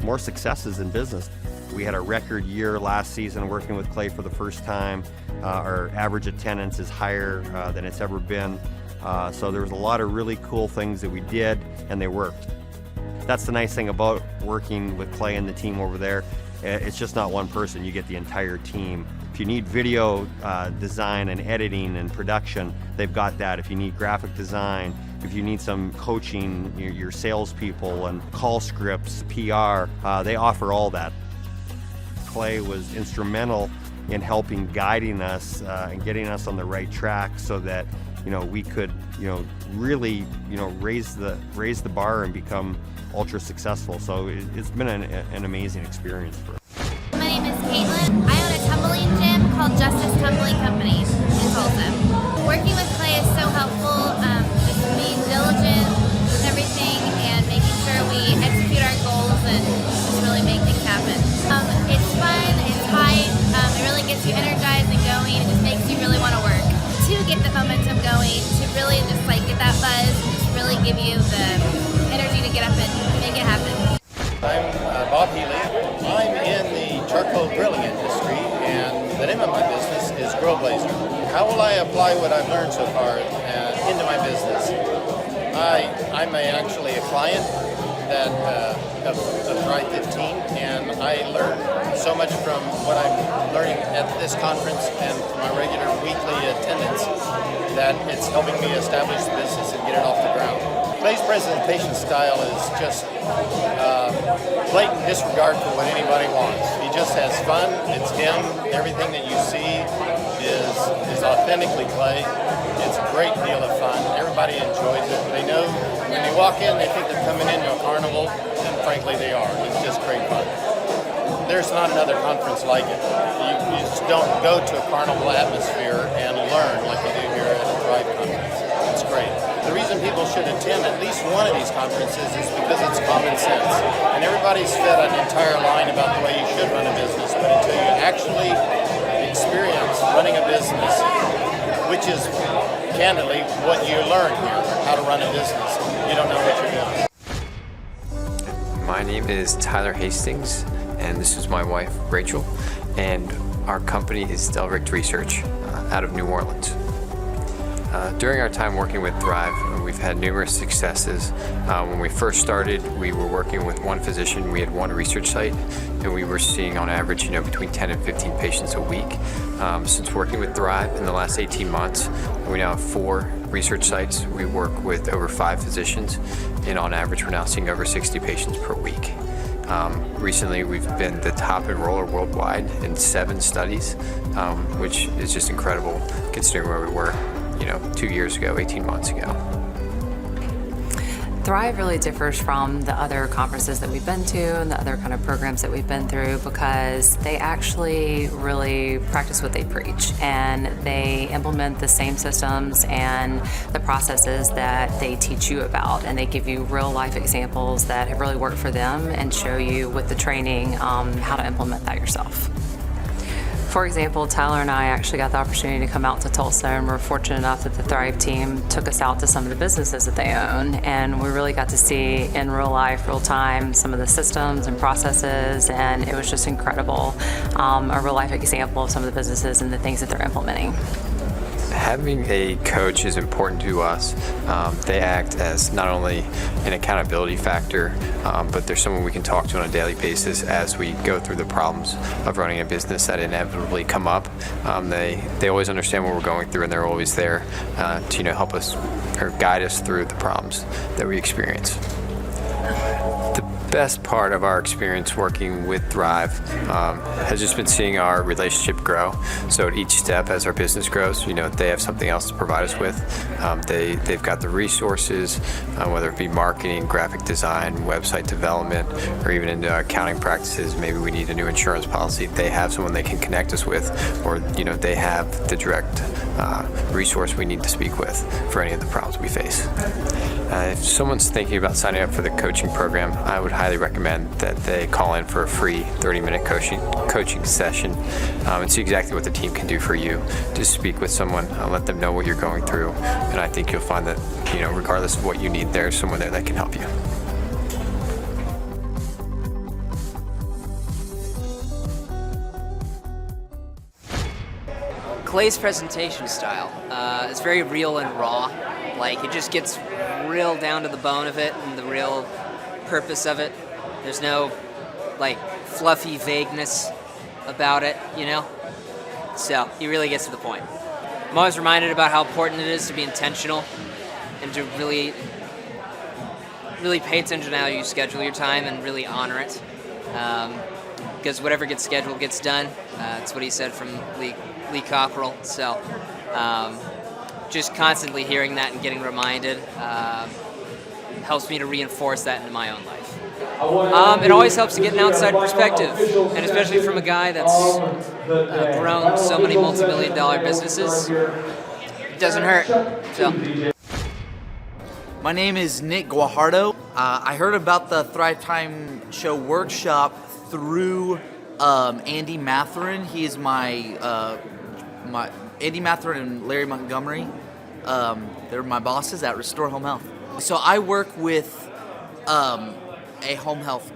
more successes in business. We had a record year last season working with Clay for the first time. Our average attendance is higher than it's ever been. So there was a lot of really cool things that we did, and they worked. That's the nice thing about working with Clay and the team over there. It's just not one person, you get the entire team. If you need video design and editing and production, they've got that. If you need graphic design, if you need some coaching, your salespeople and call scripts, PR, they offer all that. Clay was instrumental in helping guiding us and getting us on the right track so that we could really raise the bar and become ultra successful. So it's been an amazing experience for us. My name is Caitlin. I own a tumbling gym called Justice Tumbling Company in Tulsa. Working with Clay is so helpful, just being diligent with everything and making sure we execute our goals and just really make things happen. It's fun, it's hype, it really gets you energized and going, it just makes you really want to work. To get the momentum going, to really just get that buzz, just really give you the energy to get up and make it happen. I'm Bob Healy. I'm in the charcoal drilling industry, and the name of my business is Grill Blazer. How will I apply what I've learned so far into my business? I'm actually a client of Thrive 15, and I learn so much from what I'm learning at this conference and from my regular weekly attendance that it's helping me establish the business and get it off the ground. Clay's presentation style is just blatant disregard for what anybody wants. He just has fun. It's him. Everything that you see is authentically Clay. It's a great deal of fun. Everybody enjoys it. They know when they walk in, they think they're coming into a carnival, and frankly they are. It's just great fun. There's not another conference like it. You just don't go to a carnival atmosphere and learn like you do here at a Thrive conference. It's great. The reason people should attend at least one of these conferences is because it's common sense. And everybody's fed an entire line about the way you should run a business, but until you actually experience running a business, which is candidly what you learn here, how to run a business, you don't know what you're doing. My name is Tyler Hastings, and this is my wife, Rachel, and our company is Delricht Research out of New Orleans. During our time working with Thrive, we've had numerous successes. When we first started, we were working with one physician. We had one research site, and we were seeing on average, between 10 and 15 patients a week. Since working with Thrive in the last 18 months, we now have 4 research sites. We work with over 5 physicians, and on average, we're now seeing over 60 patients per week. Recently, we've been the top enroller worldwide in 7 studies, which is just incredible considering where we were 2 years ago, 18 months ago. Thrive really differs from the other conferences that we've been to and the other kind of programs that we've been through because they actually really practice what they preach and they implement the same systems and the processes that they teach you about, and they give you real life examples that have really worked for them and show you with the training how to implement that yourself. For example, Tyler and I actually got the opportunity to come out to Tulsa, and we're fortunate enough that the Thrive team took us out to some of the businesses that they own, and we really got to see in real life, real time, some of the systems and processes, and it was just incredible. A real life example of some of the businesses and the things that they're implementing. Having a coach is important to us. They act as not only an accountability factor, but they're someone we can talk to on a daily basis as we go through the problems of running a business that inevitably come up. They always understand what we're going through, and they're always there to help us or guide us through the problems that we experience. The best part of our experience working with Thrive has just been seeing our relationship grow. So at each step as our business grows, they have something else to provide us with. They've got the resources, whether it be marketing, graphic design, website development, or even into accounting practices. Maybe we need a new insurance policy. They have someone they can connect us with, or they have the direct resource we need to speak with for any of the problems we face. If someone's thinking about signing up for the coaching program, I would highly recommend that they call in for a free 30-minute coaching session and see exactly what the team can do for you. Just speak with someone, let them know what you're going through, and I think you'll find that, regardless of what you need, there's someone there that can help you. Clay's presentation style is very real and raw. Like, it just gets real down to the bone of it and the real purpose of it. There's no, fluffy vagueness about it, So, he really gets to the point. I'm always reminded about how important it is to be intentional and to really pay attention to how you schedule your time and really honor it. Because whatever gets scheduled gets done. That's what he said from Lee Cockrell. So, just constantly hearing that and getting reminded helps me to reinforce that into my own life. It always helps to get an outside perspective, and especially from a guy that's grown so many multi-million-dollar businesses. It doesn't hurt. So. My name is Nick Guajardo. I heard about the Thrive Time Show workshop through Andy Matherin. He is my Andy Matherin and Larry Montgomery. They're my bosses at Restore Home Health. So I work with a home health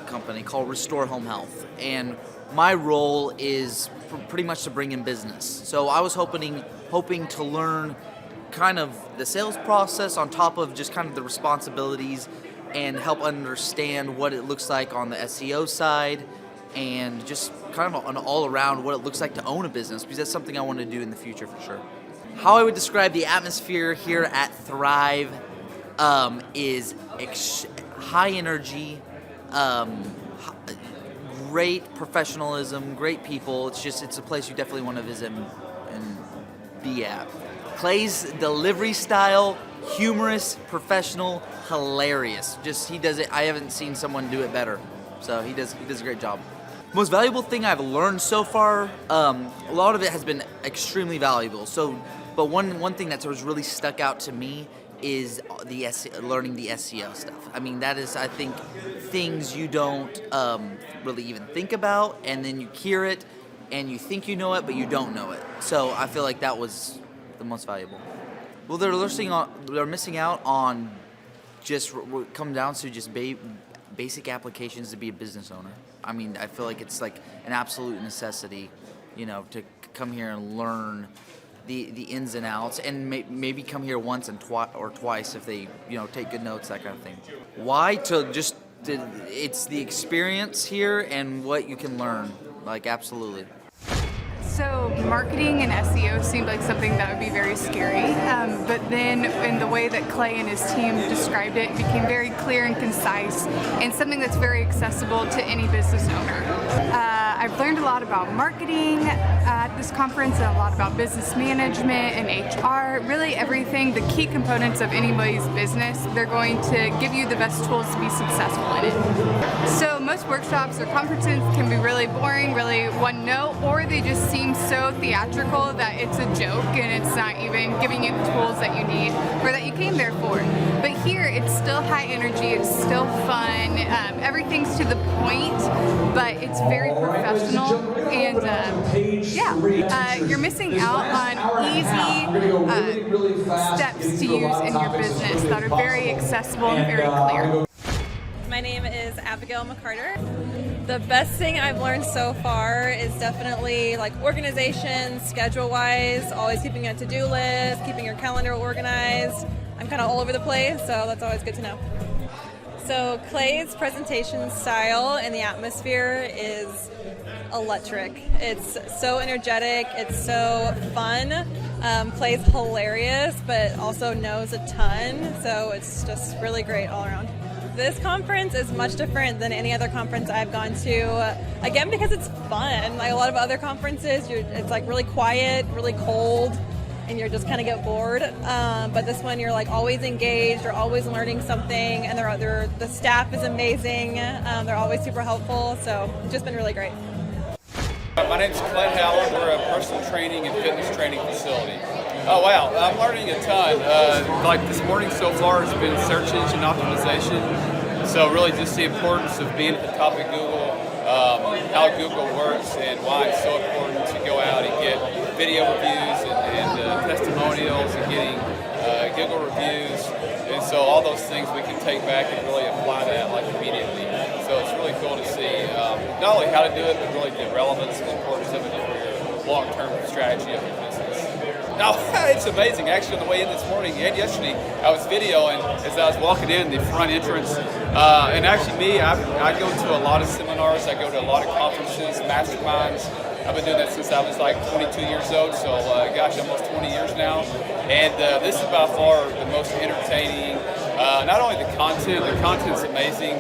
company called Restore Home Health, and my role is pretty much to bring in business. So I was hoping to learn kind of the sales process on top of just kind of the responsibilities, and help understand what it looks like on the SEO side, and just kind of an all-around what it looks like to own a business, because that's something I want to do in the future for sure. How I would describe the atmosphere here at Thrive is high energy, great professionalism, great people. It's a place you definitely want to visit and be at. Clay's delivery style, humorous, professional, hilarious. He does it. I haven't seen someone do it better. So he does a great job. Most valuable thing I've learned so far, a lot of it has been extremely valuable. But one thing that has really stuck out to me is learning the SEO stuff. I mean, that is, I think, things you don't really even think about, and then you hear it, and you think you know it, but you don't know it. So I feel like that was the most valuable. Well, they're missing out on just what comes down to just basic applications to be a business owner. I mean, I feel like it's like an absolute necessity, to come here and learn the ins and outs, and maybe come here once and twice if they, take good notes, that kind of thing. Why? It's the experience here and what you can learn, absolutely. So marketing and SEO seemed like something that would be very scary, but then in the way that Clay and his team described it, it became very clear and concise, and something that's very accessible to any business owner. I've learned a lot about marketing at this conference, and a lot about business management and HR, really everything, the key components of anybody's business. They're going to give you the best tools to be successful in it. So most workshops or conferences can be really boring, really one note, or they just seem so theatrical that it's a joke and it's not even giving you the tools that you need or that you came there for. But here it's still high energy, it's still fun, everything's to the point, but it's very professional, and you're missing out on easy steps to use in your business that are very accessible and very clear. My name is Abigail McCarter. The best thing I've learned so far is definitely like organization, schedule-wise, always keeping a to-do list, keeping your calendar organized. I'm kind of all over the place, so that's always good to know. So Clay's presentation style and the atmosphere is electric. It's so energetic, it's so fun. Clay's hilarious, but also knows a ton, so it's just really great all around. This conference is much different than any other conference I've gone to, again, because it's fun. Like a lot of other conferences, it's like really quiet, really cold, and you're just kind of get bored. But this one, you're like always engaged, you're always learning something, and the staff is amazing. They're always super helpful, so it's just been really great. My name's Clint Howard. We're a personal training and fitness training facility. Oh wow, I'm learning a ton. Like this morning so far has been search engine optimization. So really just the importance of being at the top of Google, how Google works and why it's so important to go out and get video reviews and testimonials and getting Google reviews. And so all those things we can take back and really apply that like immediately. So it's really cool to see not only how to do it, but really the relevance and importance of it for your long-term strategy of your business. Now, it's amazing. Actually, on the way in this morning and yesterday, I was videoing as I was walking in the front entrance. And actually I go to a lot of seminars. I go to a lot of conferences, masterminds. I've been doing that since I was like 22 years old, so gosh, almost 20 years now. And this is by far the most entertaining. Not only the content's amazing,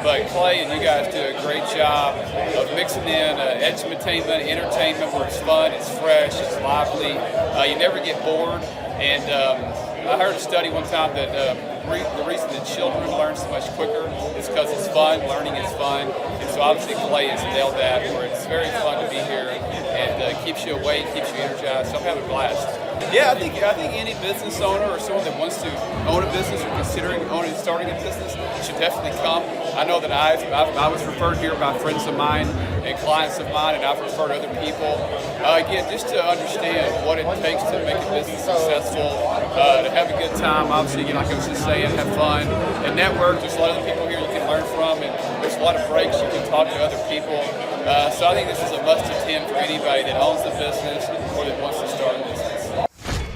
but Clay and you guys do a great job of mixing in edutainment, entertainment where it's fun, it's fresh, it's lively. You never get bored. And I heard a study one time that the reason that children learn so much quicker is because it's fun, learning is fun. And so obviously Clay has nailed that, where it's very fun to be here and keeps you awake, keeps you energized. So I'm having a blast. Yeah, I think any business owner or someone that wants to own a business or considering starting a business should definitely come. I know that I was referred here by friends of mine and clients of mine, and I've referred other people. Again, just to understand what it takes to make a business successful, to have a good time, obviously, like I was just saying, have fun, and network. There's a lot of other people here you can learn from, and there's a lot of breaks you can talk to other people. So I think this is a must-attend for anybody that owns a business or that wants to start a business.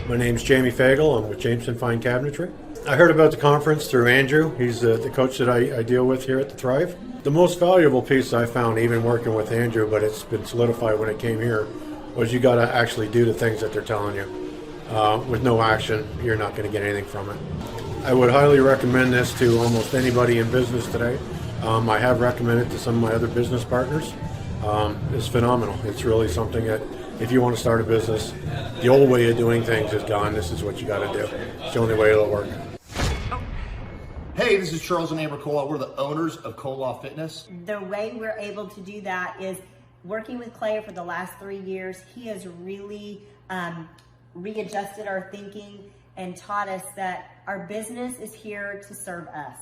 My name's Jamie Fagel. I'm with Jameson Fine Cabinetry. I heard about the conference through Andrew. He's the coach that I deal with here at the Thrive. The most valuable piece I found, even working with Andrew, but it's been solidified when it came here, was you got to actually do the things that they're telling you. With no action, you're not going to get anything from it. I would highly recommend this to almost anybody in business today. I have recommended it to some of my other business partners. It's phenomenal. It's really something that if you want to start a business, the old way of doing things is gone. This is what you got to do. It's the only way it'll work. Hey, this is Charles and Amber Kola. We're the owners of Kola Fitness. The way we're able to do that is working with Clay for the last 3 years. He has really readjusted our thinking and taught us that our business is here to serve us.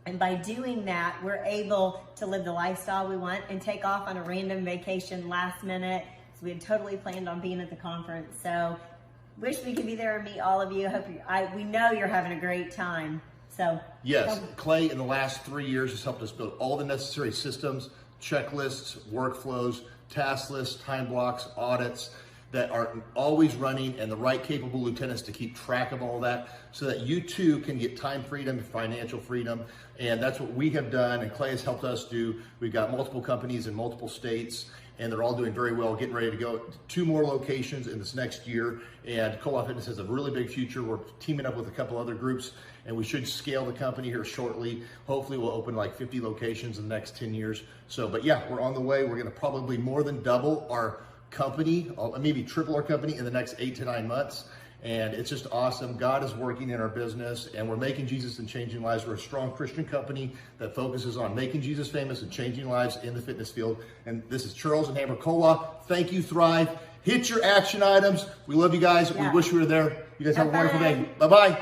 And by doing that, we're able to live the lifestyle we want and take off on a random vacation last minute. So we had totally planned on being at the conference. So wish we could be there and meet all of you. We know you're having a great time. So yes, Clay in the last 3 years has helped us build all the necessary systems, checklists, workflows, task lists, time blocks, audits that are always running, and the right capable lieutenants to keep track of all that so that you too can get time freedom and financial freedom. And that's what we have done, and Clay has helped us do. We've got multiple companies in multiple states, and they're all doing very well, getting ready to go 2 more locations in this next year. And Kola Fitness has a really big future. We're teaming up with a couple other groups, and we should scale the company here shortly. Hopefully we'll open like 50 locations in the next 10 years. So, but yeah, we're on the way. We're gonna probably more than double our company, maybe triple our company in the next 8 to 9 months. And it's just awesome. God is working in our business, and we're making Jesus and changing lives. We're a strong Christian company that focuses on making Jesus famous and changing lives in the fitness field. And this is Charles and Amber Kola. Thank you, Thrive. Hit your action items. We love you guys. Yeah. We wish we were there. You guys have a wonderful day. Bye-bye.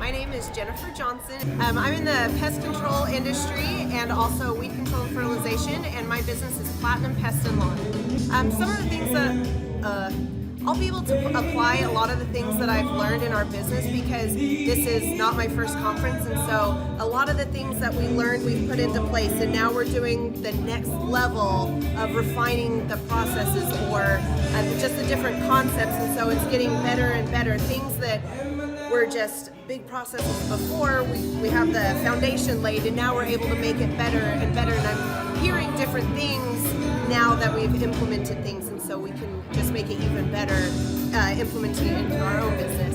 My name is Jennifer Johnson. I'm in the pest control industry and also weed control and fertilization, and my business is Platinum Pest and Lawn. Some of the things that I'll be able to apply a lot of the things that I've learned in our business, because this is not my first conference, and so a lot of the things that we learned we've put into place, and now we're doing the next level of refining the processes or just the different concepts, and so it's getting better and better. Things that were just big processes before, we have the foundation laid, and now we're able to make it better and better, and I'm hearing different things now that we've implemented things, and so we can just make it even better implementing it into our own business.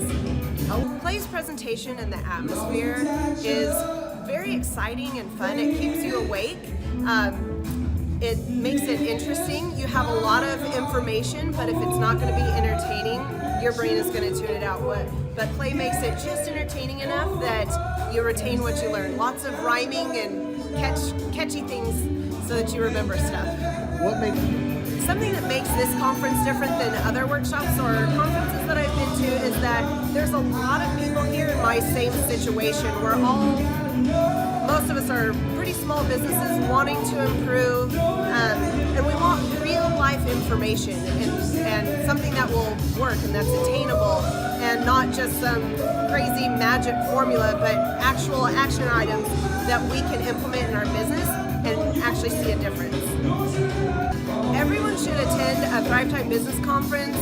Clay's presentation and the atmosphere is very exciting and fun. It keeps you awake. It makes it interesting. You have a lot of information, but if it's not going to be entertaining, your brain is going to tune it out. But Clay makes it just entertaining enough that you retain what you learn. Lots of rhyming and catchy things so that you remember stuff. What makes Something that makes this conference different than other workshops or conferences that I've been to is that there's a lot of people here in my same situation. Most of us are pretty small businesses wanting to improve, and we want real life information and something that will work and that's attainable, and not just some crazy magic formula, but actual action items that we can implement in our business and actually see a difference. Everyone should attend a Thrive Time Business Conference,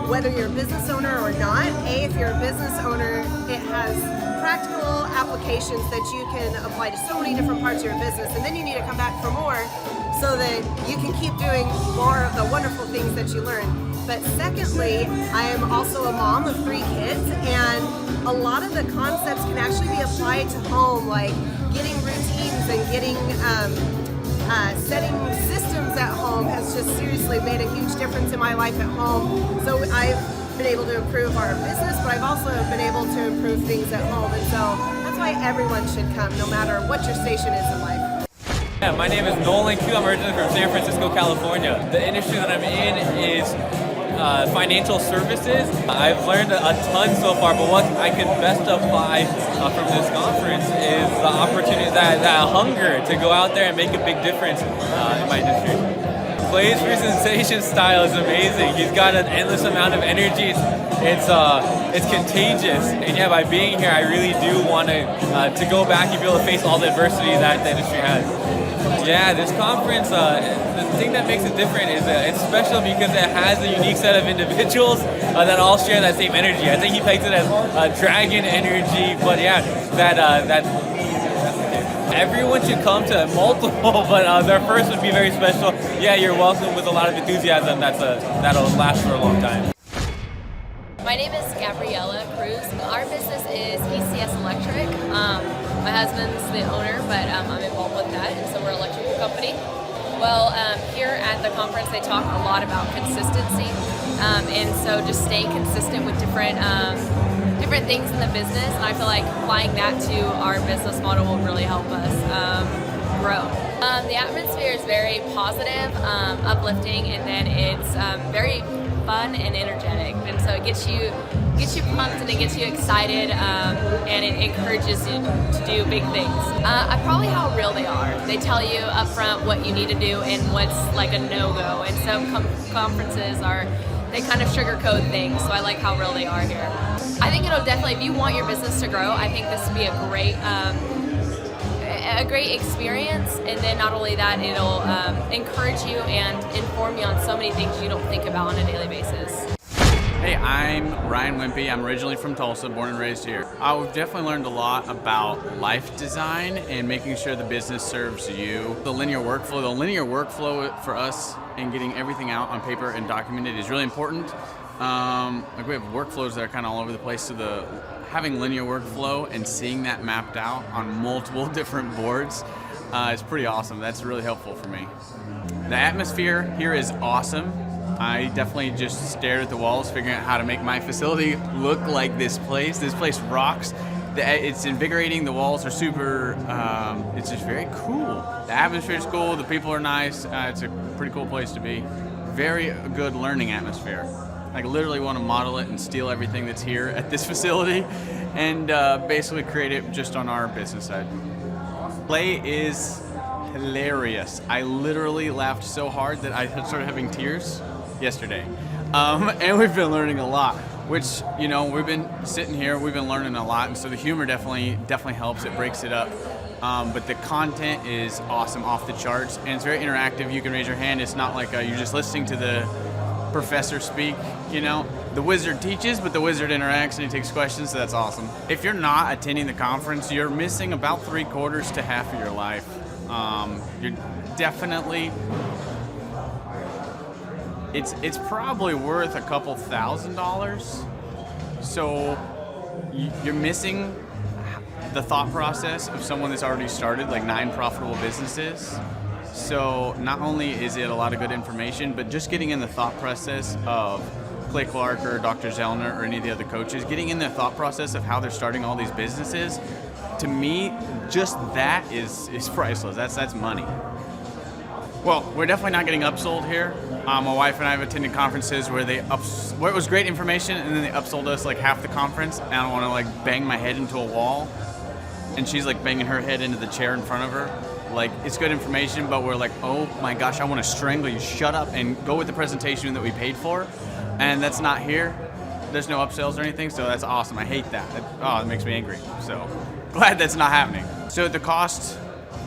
whether you're a business owner or not. If you're a business owner, it has practical applications that you can apply to so many different parts of your business, and then you need to come back for more so that you can keep doing more of the wonderful things that you learn. But secondly, I am also a mom of 3 kids, and a lot of the concepts can actually be applied to home, like getting routines and getting setting systems at home has just seriously made a huge difference in my life at home. So I've been able to improve our business, but I've also been able to improve things at home, and so that's why everyone should come, no matter what your station is in life. Yeah, my name is Nolan Q. I'm originally from San Francisco, California. The industry that I'm in is financial services. I've learned a ton so far, but what I can best apply from this conference is the opportunity, that hunger to go out there and make a big difference in my industry. Clay's presentation style is amazing. He's got an endless amount of energy. It's contagious, and yeah, by being here, I really do want to go back and be able to face all the adversity that the industry has. Yeah, this conference, the thing that makes it different is it's special because it has a unique set of individuals that all share that same energy. I think he pegs it as dragon energy, but yeah, that's the case. Everyone should come to multiple, but their first would be very special. Yeah, you're welcome with a lot of enthusiasm. That'll last for a long time. My name is Gabriella Cruz. Our business is ECS Electric. My husband's the owner, but I'm involved with that, and so we're an electrical company. Well, here at the conference they talk a lot about consistency, and so just staying consistent with different things in the business, and I feel like applying that to our business model will really help us grow. The atmosphere is very positive, uplifting, and then it's very fun and energetic, and so it gets you pumped and it gets you excited, and it encourages you to do big things. Probably how real they are. They tell you up front what you need to do and what's like a no-go, and some conferences they kind of sugarcoat things, so I like how real they are here. I think it'll definitely, if you want your business to grow, I think this would be a great experience, and then not only that, it'll encourage you and inform you on so many things you don't think about on a daily basis. Hey, I'm Ryan Wimpy. I'm originally from Tulsa, born and raised here. I've definitely learned a lot about life design and making sure the business serves you. The linear workflow for us and getting everything out on paper and documented is really important. Like we have workflows that are kind of all over the place, so having linear workflow and seeing that mapped out on multiple different boards is pretty awesome. That's really helpful for me. The atmosphere here is awesome. I definitely just stared at the walls, figuring out how to make my facility look like this place. This place rocks. It's invigorating. The walls are super, it's just very cool. The atmosphere is cool. The people are nice. It's a pretty cool place to be. Very good learning atmosphere. I literally want to model it and steal everything that's here at this facility and basically create it just on our business side. Clay is hilarious. I literally laughed so hard that I started having tears yesterday. And we've been learning a lot, which, you know, we've been sitting here, we've been learning a lot, and so the humor definitely helps. It breaks it up. But the content is awesome, off the charts, and it's very interactive. You can raise your hand. It's not like you're just listening to the professor speak, you know. The wizard teaches, but the wizard interacts and he takes questions, so that's awesome. If you're not attending the conference, you're missing about 3/4 to half of your life. You're definitely, it's probably worth a couple $1,000s. So you're missing the thought process of someone that's already started like 9 profitable businesses. So not only is it a lot of good information, but just getting in the thought process of Clay Clark or Dr. Zellner or any of the other coaches, getting in the thought process of how they're starting all these businesses, to me, just that is priceless. That's money. Well, we're definitely not getting upsold here. My wife and I have attended conferences where where it was great information and then they upsold us like half the conference, and I don't want to like bang my head into a wall, and she's like banging her head into the chair in front of her. Like, it's good information, but we're like, oh my gosh, I want to strangle you. Shut up and go with the presentation that we paid for. And that's not here. There's no upsells or anything, so that's awesome. I hate that. It makes me angry. So glad that's not happening. So the cost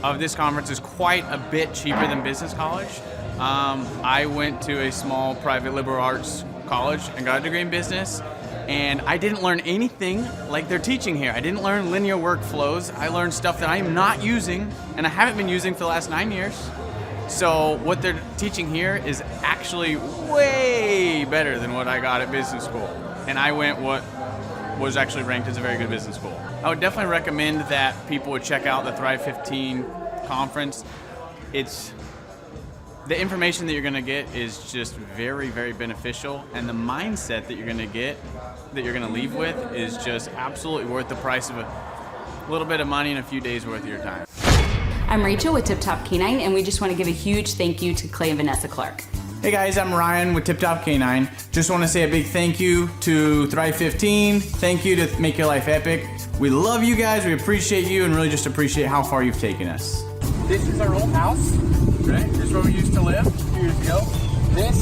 of this conference is quite a bit cheaper than business college. I went to a small private liberal arts college and got a degree in business. And I didn't learn anything like they're teaching here. I didn't learn linear workflows. I learned stuff that I am not using, and I haven't been using for the last 9 years. So what they're teaching here is actually way better than what I got at business school. And I went what was actually ranked as a very good business school. I would definitely recommend that people would check out the Thrive 15 conference. The information that you're going to get is just very, very beneficial, and the mindset that you're going to get, that you're going to leave with, is just absolutely worth the price of a little bit of money and a few days worth of your time. I'm Rachel with Tip Top Canine, and we just want to give a huge thank you to Clay and Vanessa Clark. Hey guys, I'm Ryan with Tip Top Canine. Just want to say a big thank you to Thrive 15. Thank you to Make Your Life Epic. We love you guys, we appreciate you, and really just appreciate how far you've taken us. This is our old house, right? This is where we used to live a few years ago. This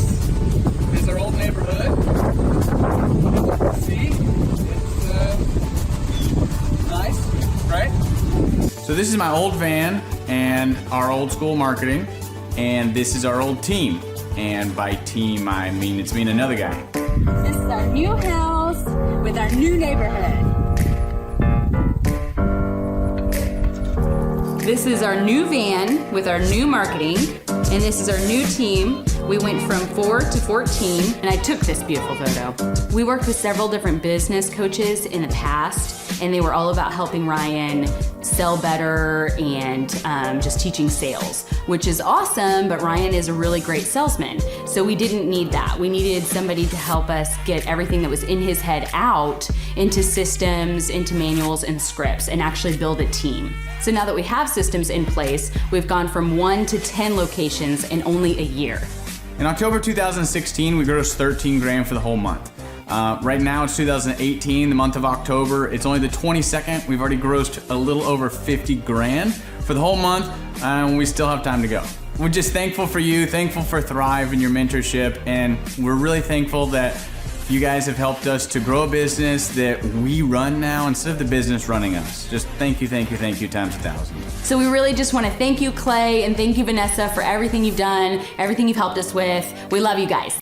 is our old neighborhood. See? It's nice, right? So this is my old van and our old school marketing, and this is our old team. And by team, I mean it's me and another guy. This is our new house with our new neighborhood. This is our new van with our new marketing, and this is our new team. We went from 4 to 14, and I took this beautiful photo. We worked with several different business coaches in the past, and they were all about helping Ryan sell better and just teaching sales, which is awesome, but Ryan is a really great salesman. So we didn't need that. We needed somebody to help us get everything that was in his head out into systems, into manuals and scripts, and actually build a team. So now that we have systems in place, we've gone from 1 to 10 locations in only a year. In October 2016, we grossed 13 grand for the whole month. Right now it's 2018, the month of October. It's only the 22nd. We've already grossed a little over 50 grand for the whole month, and we still have time to go. We're just thankful for you, thankful for Thrive and your mentorship, and we're really thankful that you guys have helped us to grow a business that we run now instead of the business running us. Just thank you times 1,000. So we really just want to thank you, Clay, and thank you, Vanessa, for everything you've done, everything you've helped us with. We love you guys.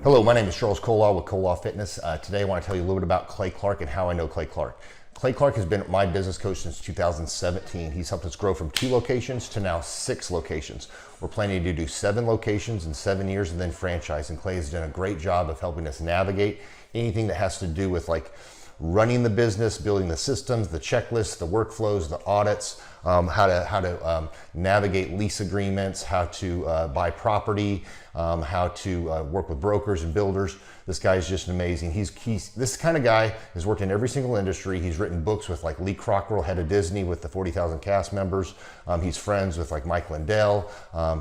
Hello, my name is Charles Kolaw with Kolaw Fitness. Today I want to tell you a little bit about Clay Clark and how I know Clay Clark. Clay Clark has been my business coach since 2017. He's helped us grow from 2 locations to now 6 locations. We're planning to do 7 locations in 7 years and then franchise. And Clay has done a great job of helping us navigate anything that has to do with like running the business, building the systems, the checklists, the workflows, the audits, how to navigate lease agreements, how to buy property, how to work with brokers and builders. This guy is just amazing. He's this kind of guy has worked in every single industry. He's written books with like Lee Cockrell, head of Disney, with the 40,000 cast members. He's friends with like Mike Lindell.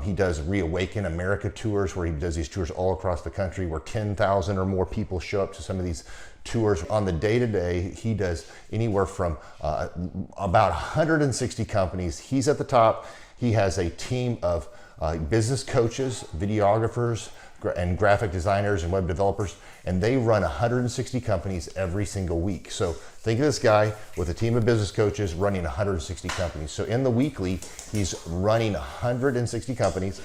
He does Reawaken America tours where he does these tours all across the country where 10,000 or more people show up to some of these tours. On the day-to-day, he does anywhere from about 160 companies. He's at the top. He has a team of business coaches, videographers, and graphic designers and web developers, and they run 160 companies every single week. So think of this guy with a team of business coaches running 160 companies. So in the weekly, he's running 160 companies.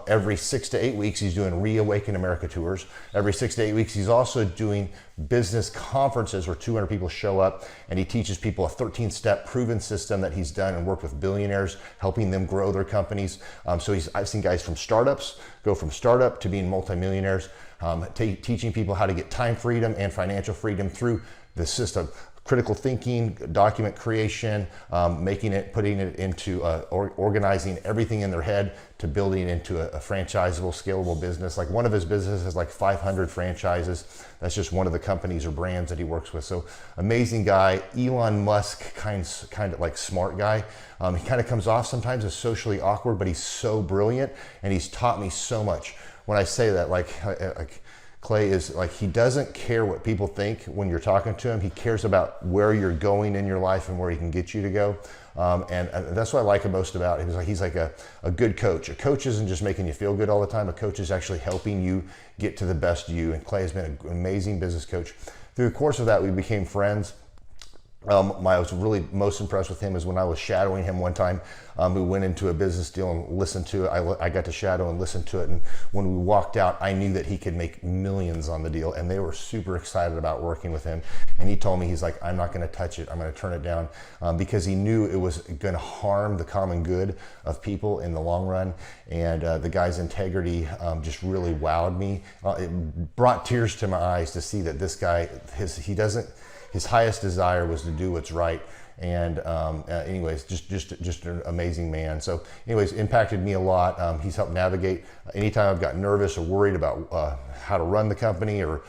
Every 6 to 8 weeks, he's doing Reawaken America tours. Every 6 to 8 weeks, he's also doing business conferences where 200 people show up, and he teaches people a 13-step proven system that he's done and worked with billionaires, helping them grow their companies. So I've seen guys from startups go from startup to being multimillionaires, teaching people how to get time freedom and financial freedom through the system. Critical thinking, document creation, putting it into organizing everything in their head to building it into a franchisable, scalable business. Like one of his businesses has like 500 franchises. That's just one of the companies or brands that he works with. So amazing guy, Elon Musk kind of like smart guy. He kind of comes off sometimes as socially awkward, but he's so brilliant and he's taught me so much. When I say that, like Clay is like, he doesn't care what people think when you're talking to him. He cares about where you're going in your life and where he can get you to go. And that's what I like most about him. He's like a good coach. A coach isn't just making you feel good all the time. A coach is actually helping you get to the best you. And Clay has been an amazing business coach. Through the course of that, we became friends. I was really most impressed with him is when I was shadowing him one time. We went into a business deal and listened to it. I got to shadow and listen to it. And when we walked out, I knew that he could make millions on the deal. And they were super excited about working with him. And he told me, he's like, I'm not going to touch it. I'm going to turn it down because he knew it was going to harm the common good of people in the long run. And the guy's integrity just really wowed me. It brought tears to my eyes to see that this guy, his highest desire was to do what's right. And anyways, just an amazing man. So anyways, impacted me a lot. He's helped navigate anytime I've got nervous or worried about how to run the company or,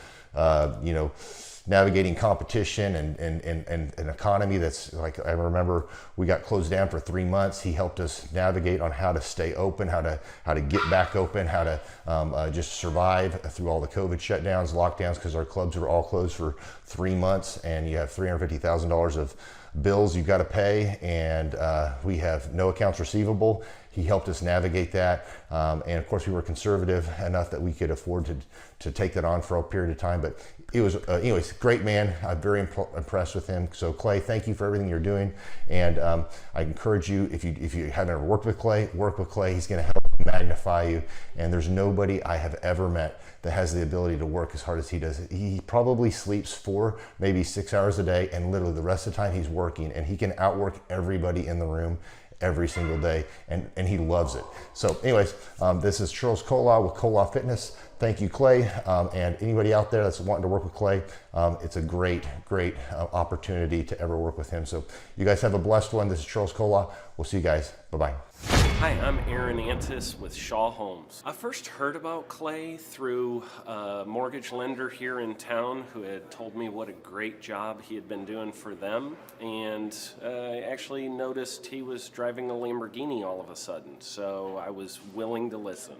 navigating competition and an economy that's like, I remember we got closed down for 3 months. He helped us navigate on how to stay open, how to get back open, how to just survive through all the COVID shutdowns, lockdowns, because our clubs were all closed for 3 months and you have $350,000 of bills you've got to pay, and we have no accounts receivable. He helped us navigate that, and of course we were conservative enough that we could afford to take that on for a period of time. But it was, anyways, great man. I'm very impressed with him. So Clay, thank you for everything you're doing, and I encourage you, if you haven't ever worked with Clay, work with Clay. He's going to help magnify you, and there's nobody I have ever met that has the ability to work as hard as he does. He probably sleeps 4, maybe 6 hours a day, and literally the rest of the time he's working, and he can outwork everybody in the room every single day, and he loves it. So anyways, this is Charles Kola with Kola Fitness. Thank you, Clay, and anybody out there that's wanting to work with Clay, it's a great opportunity to ever work with him. So you guys have a blessed one. This is Charles Kola. We'll see you guys. Bye-bye. Hi, I'm Aaron Antis with Shaw Homes. I first heard about Clay through a mortgage lender here in town who had told me what a great job he had been doing for them, and I actually noticed he was driving a Lamborghini all of a sudden, so I was willing to listen.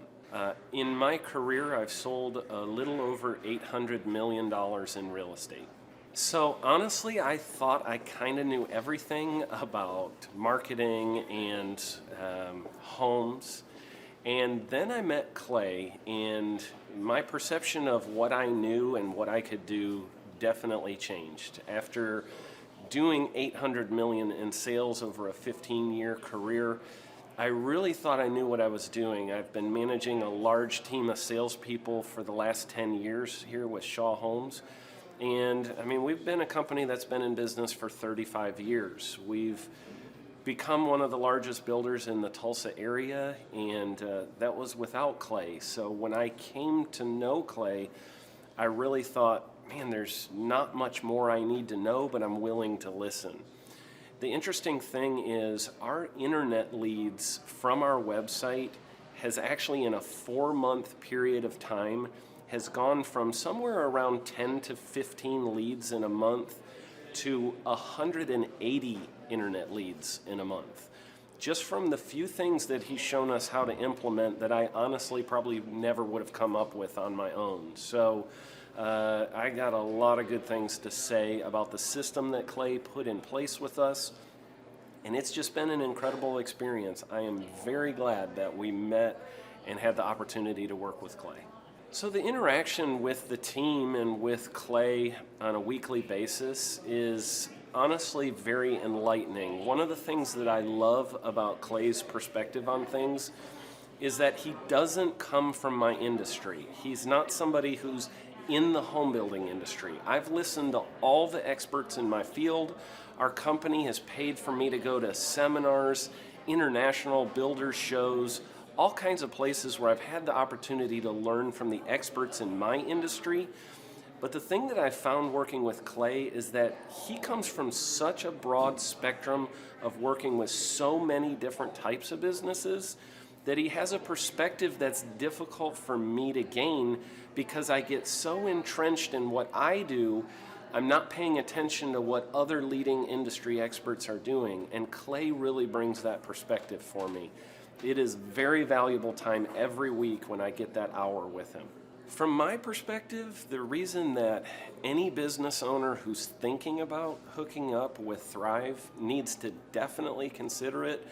In my career, I've sold a little over $800 million in real estate. So honestly, I thought I kind of knew everything about marketing and homes. And then I met Clay, and my perception of what I knew and what I could do definitely changed. After doing $800 million in sales over a 15-year career, I really thought I knew what I was doing. I've been managing a large team of salespeople for the last 10 years here with Shaw Homes. And I mean, we've been a company that's been in business for 35 years. We've become one of the largest builders in the Tulsa area, and that was without Clay. So when I came to know Clay, I really thought, man, there's not much more I need to know, but I'm willing to listen. The interesting thing is our internet leads from our website has actually, in a 4-month period of time, has gone from somewhere around 10 to 15 leads in a month to 180 internet leads in a month. Just from the few things that he's shown us how to implement that I honestly probably never would have come up with on my own. So I got a lot of good things to say about the system that Clay put in place with us, and it's just been an incredible experience. I am very glad that we met and had the opportunity to work with Clay. So the interaction with the team and with Clay on a weekly basis is honestly very enlightening. One of the things that I love about Clay's perspective on things is that he doesn't come from my industry. He's not somebody who's in the home building industry. I've listened to all the experts in my field. Our company has paid for me to go to seminars, international builder shows, all kinds of places where I've had the opportunity to learn from the experts in my industry. But the thing that I found working with Clay is that he comes from such a broad spectrum of working with so many different types of businesses that he has a perspective that's difficult for me to gain because I get so entrenched in what I do, I'm not paying attention to what other leading industry experts are doing. And Clay really brings that perspective for me. It is very valuable time every week when I get that hour with him. From my perspective, the reason that any business owner who's thinking about hooking up with Thrive needs to definitely consider it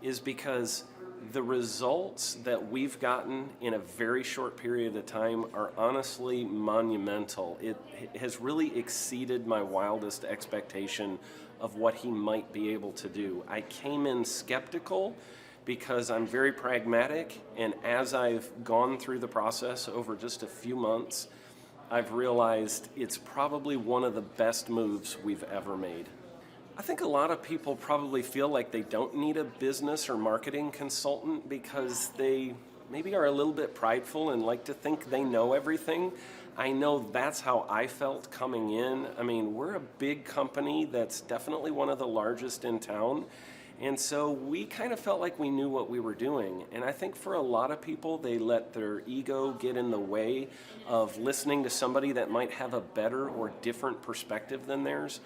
is because the results that we've gotten in a very short period of time are honestly monumental. It has really exceeded my wildest expectation of what he might be able to do. I came in skeptical because I'm very pragmatic, and as I've gone through the process over just a few months, I've realized it's probably one of the best moves we've ever made. I think a lot of people probably feel like they don't need a business or marketing consultant because they maybe are a little bit prideful and like to think they know everything. I know that's how I felt coming in. I mean, we're a big company that's definitely one of the largest in town. And so we kind of felt like we knew what we were doing. And I think for a lot of people, they let their ego get in the way of listening to somebody that might have a better or different perspective than theirs.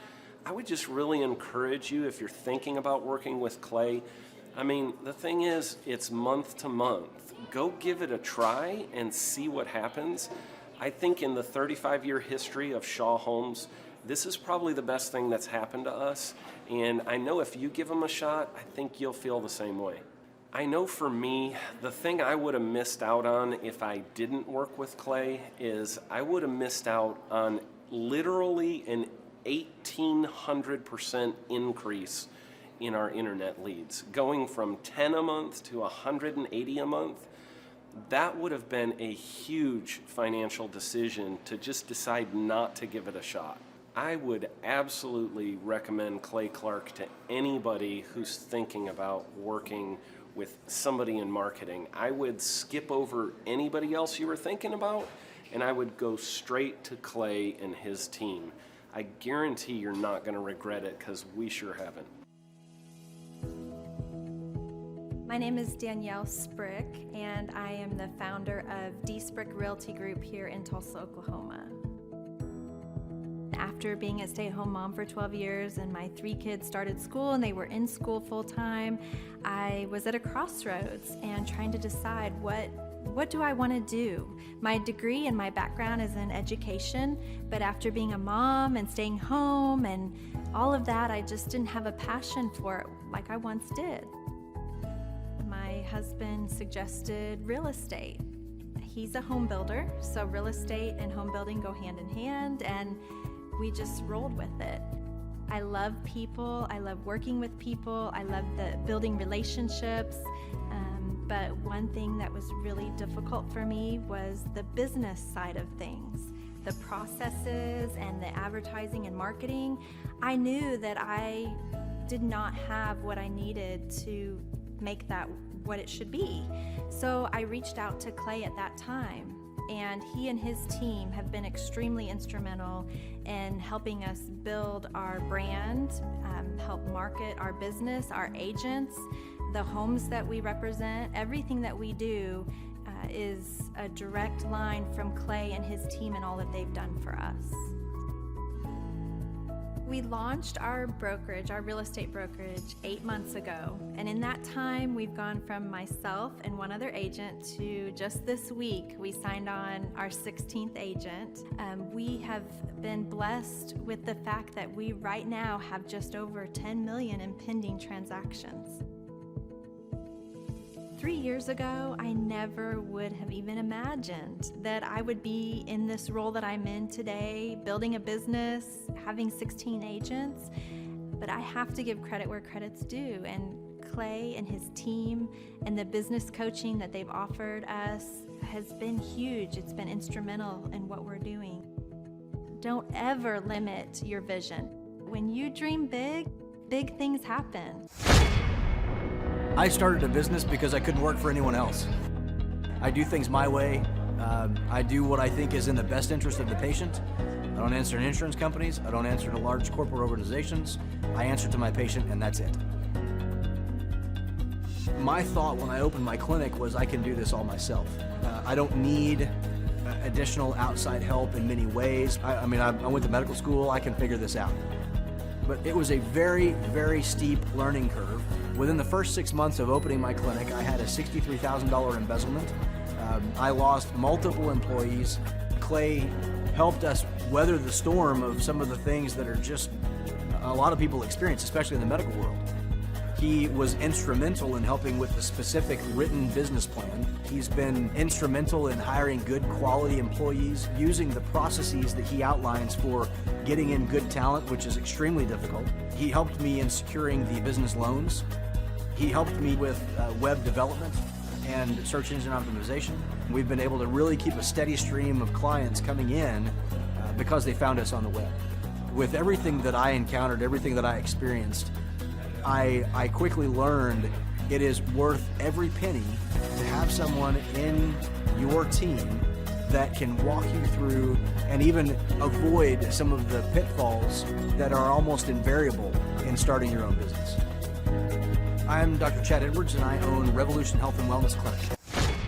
I would just really encourage you, if you're thinking about working with Clay, I mean, the thing is, it's month to month. Go give it a try and see what happens. I think in the 35-year history of Shaw Homes, this is probably the best thing that's happened to us. And I know if you give them a shot, I think you'll feel the same way. I know for me, the thing I would have missed out on if I didn't work with Clay is I would have missed out on literally an 1,800% increase in our internet leads. Going from 10 a month to 180 a month, that would have been a huge financial decision to just decide not to give it a shot. I would absolutely recommend Clay Clark to anybody who's thinking about working with somebody in marketing. I would skip over anybody else you were thinking about, and I would go straight to Clay and his team. I guarantee you're not going to regret it because we sure haven't. My name is Danielle Sprick, and I am the founder of D Sprick Realty Group here in Tulsa, Oklahoma. After being a stay-at-home mom for 12 years and my 3 kids started school and they were in school full-time, I was at a crossroads and trying to decide what do I want to do? My degree and my background is in education, but after being a mom and staying home and all of that, I just didn't have a passion for it like I once did. My husband suggested real estate. He's a home builder, so real estate and home building go hand in hand, and we just rolled with it. I love people, I love working with people, I love building relationships, but one thing that was really difficult for me was the business side of things. The processes and the advertising and marketing. I knew that I did not have what I needed to make that what it should be. So I reached out to Clay at that time, and he and his team have been extremely instrumental in helping us build our brand, help market our business, our agents, the homes that we represent. Everything that we do is a direct line from Clay and his team and all that they've done for us. We launched our brokerage, our real estate brokerage, 8 months ago. And in that time, we've gone from myself and one other agent to just this week, we signed on our 16th agent. We have been blessed with the fact that we right now have just over 10 million in pending transactions. 3 years ago, I never would have even imagined that I would be in this role that I'm in today, building a business, having 16 agents. But I have to give credit where credit's due, and Clay and his team and the business coaching that they've offered us has been huge. It's been instrumental in what we're doing. Don't ever limit your vision. When you dream big, big things happen. I started a business because I couldn't work for anyone else. I do things my way. I do what I think is in the best interest of the patient. I don't answer to insurance companies. I don't answer to large corporate organizations. I answer to my patient, and that's it. My thought when I opened my clinic was I can do this all myself. I don't need additional outside help in many ways. I went to medical school. I can figure this out. But it was a very, very steep learning curve. Within the first 6 months of opening my clinic, I had a $63,000 embezzlement. I lost multiple employees. Clay helped us weather the storm of some of the things that are just a lot of people experience, especially in the medical world. He was instrumental in helping with the specific written business plan. He's been instrumental in hiring good quality employees, using the processes that he outlines for getting in good talent, which is extremely difficult. He helped me in securing the business loans. He helped me with web development and search engine optimization. We've been able to really keep a steady stream of clients coming in because they found us on the web. With everything that I encountered, everything that I experienced, I quickly learned it is worth every penny to have someone in your team that can walk you through and even avoid some of the pitfalls that are almost invariable in starting your own business. I'm Dr. Chad Edwards, and I own Revolution Health and Wellness Clinic.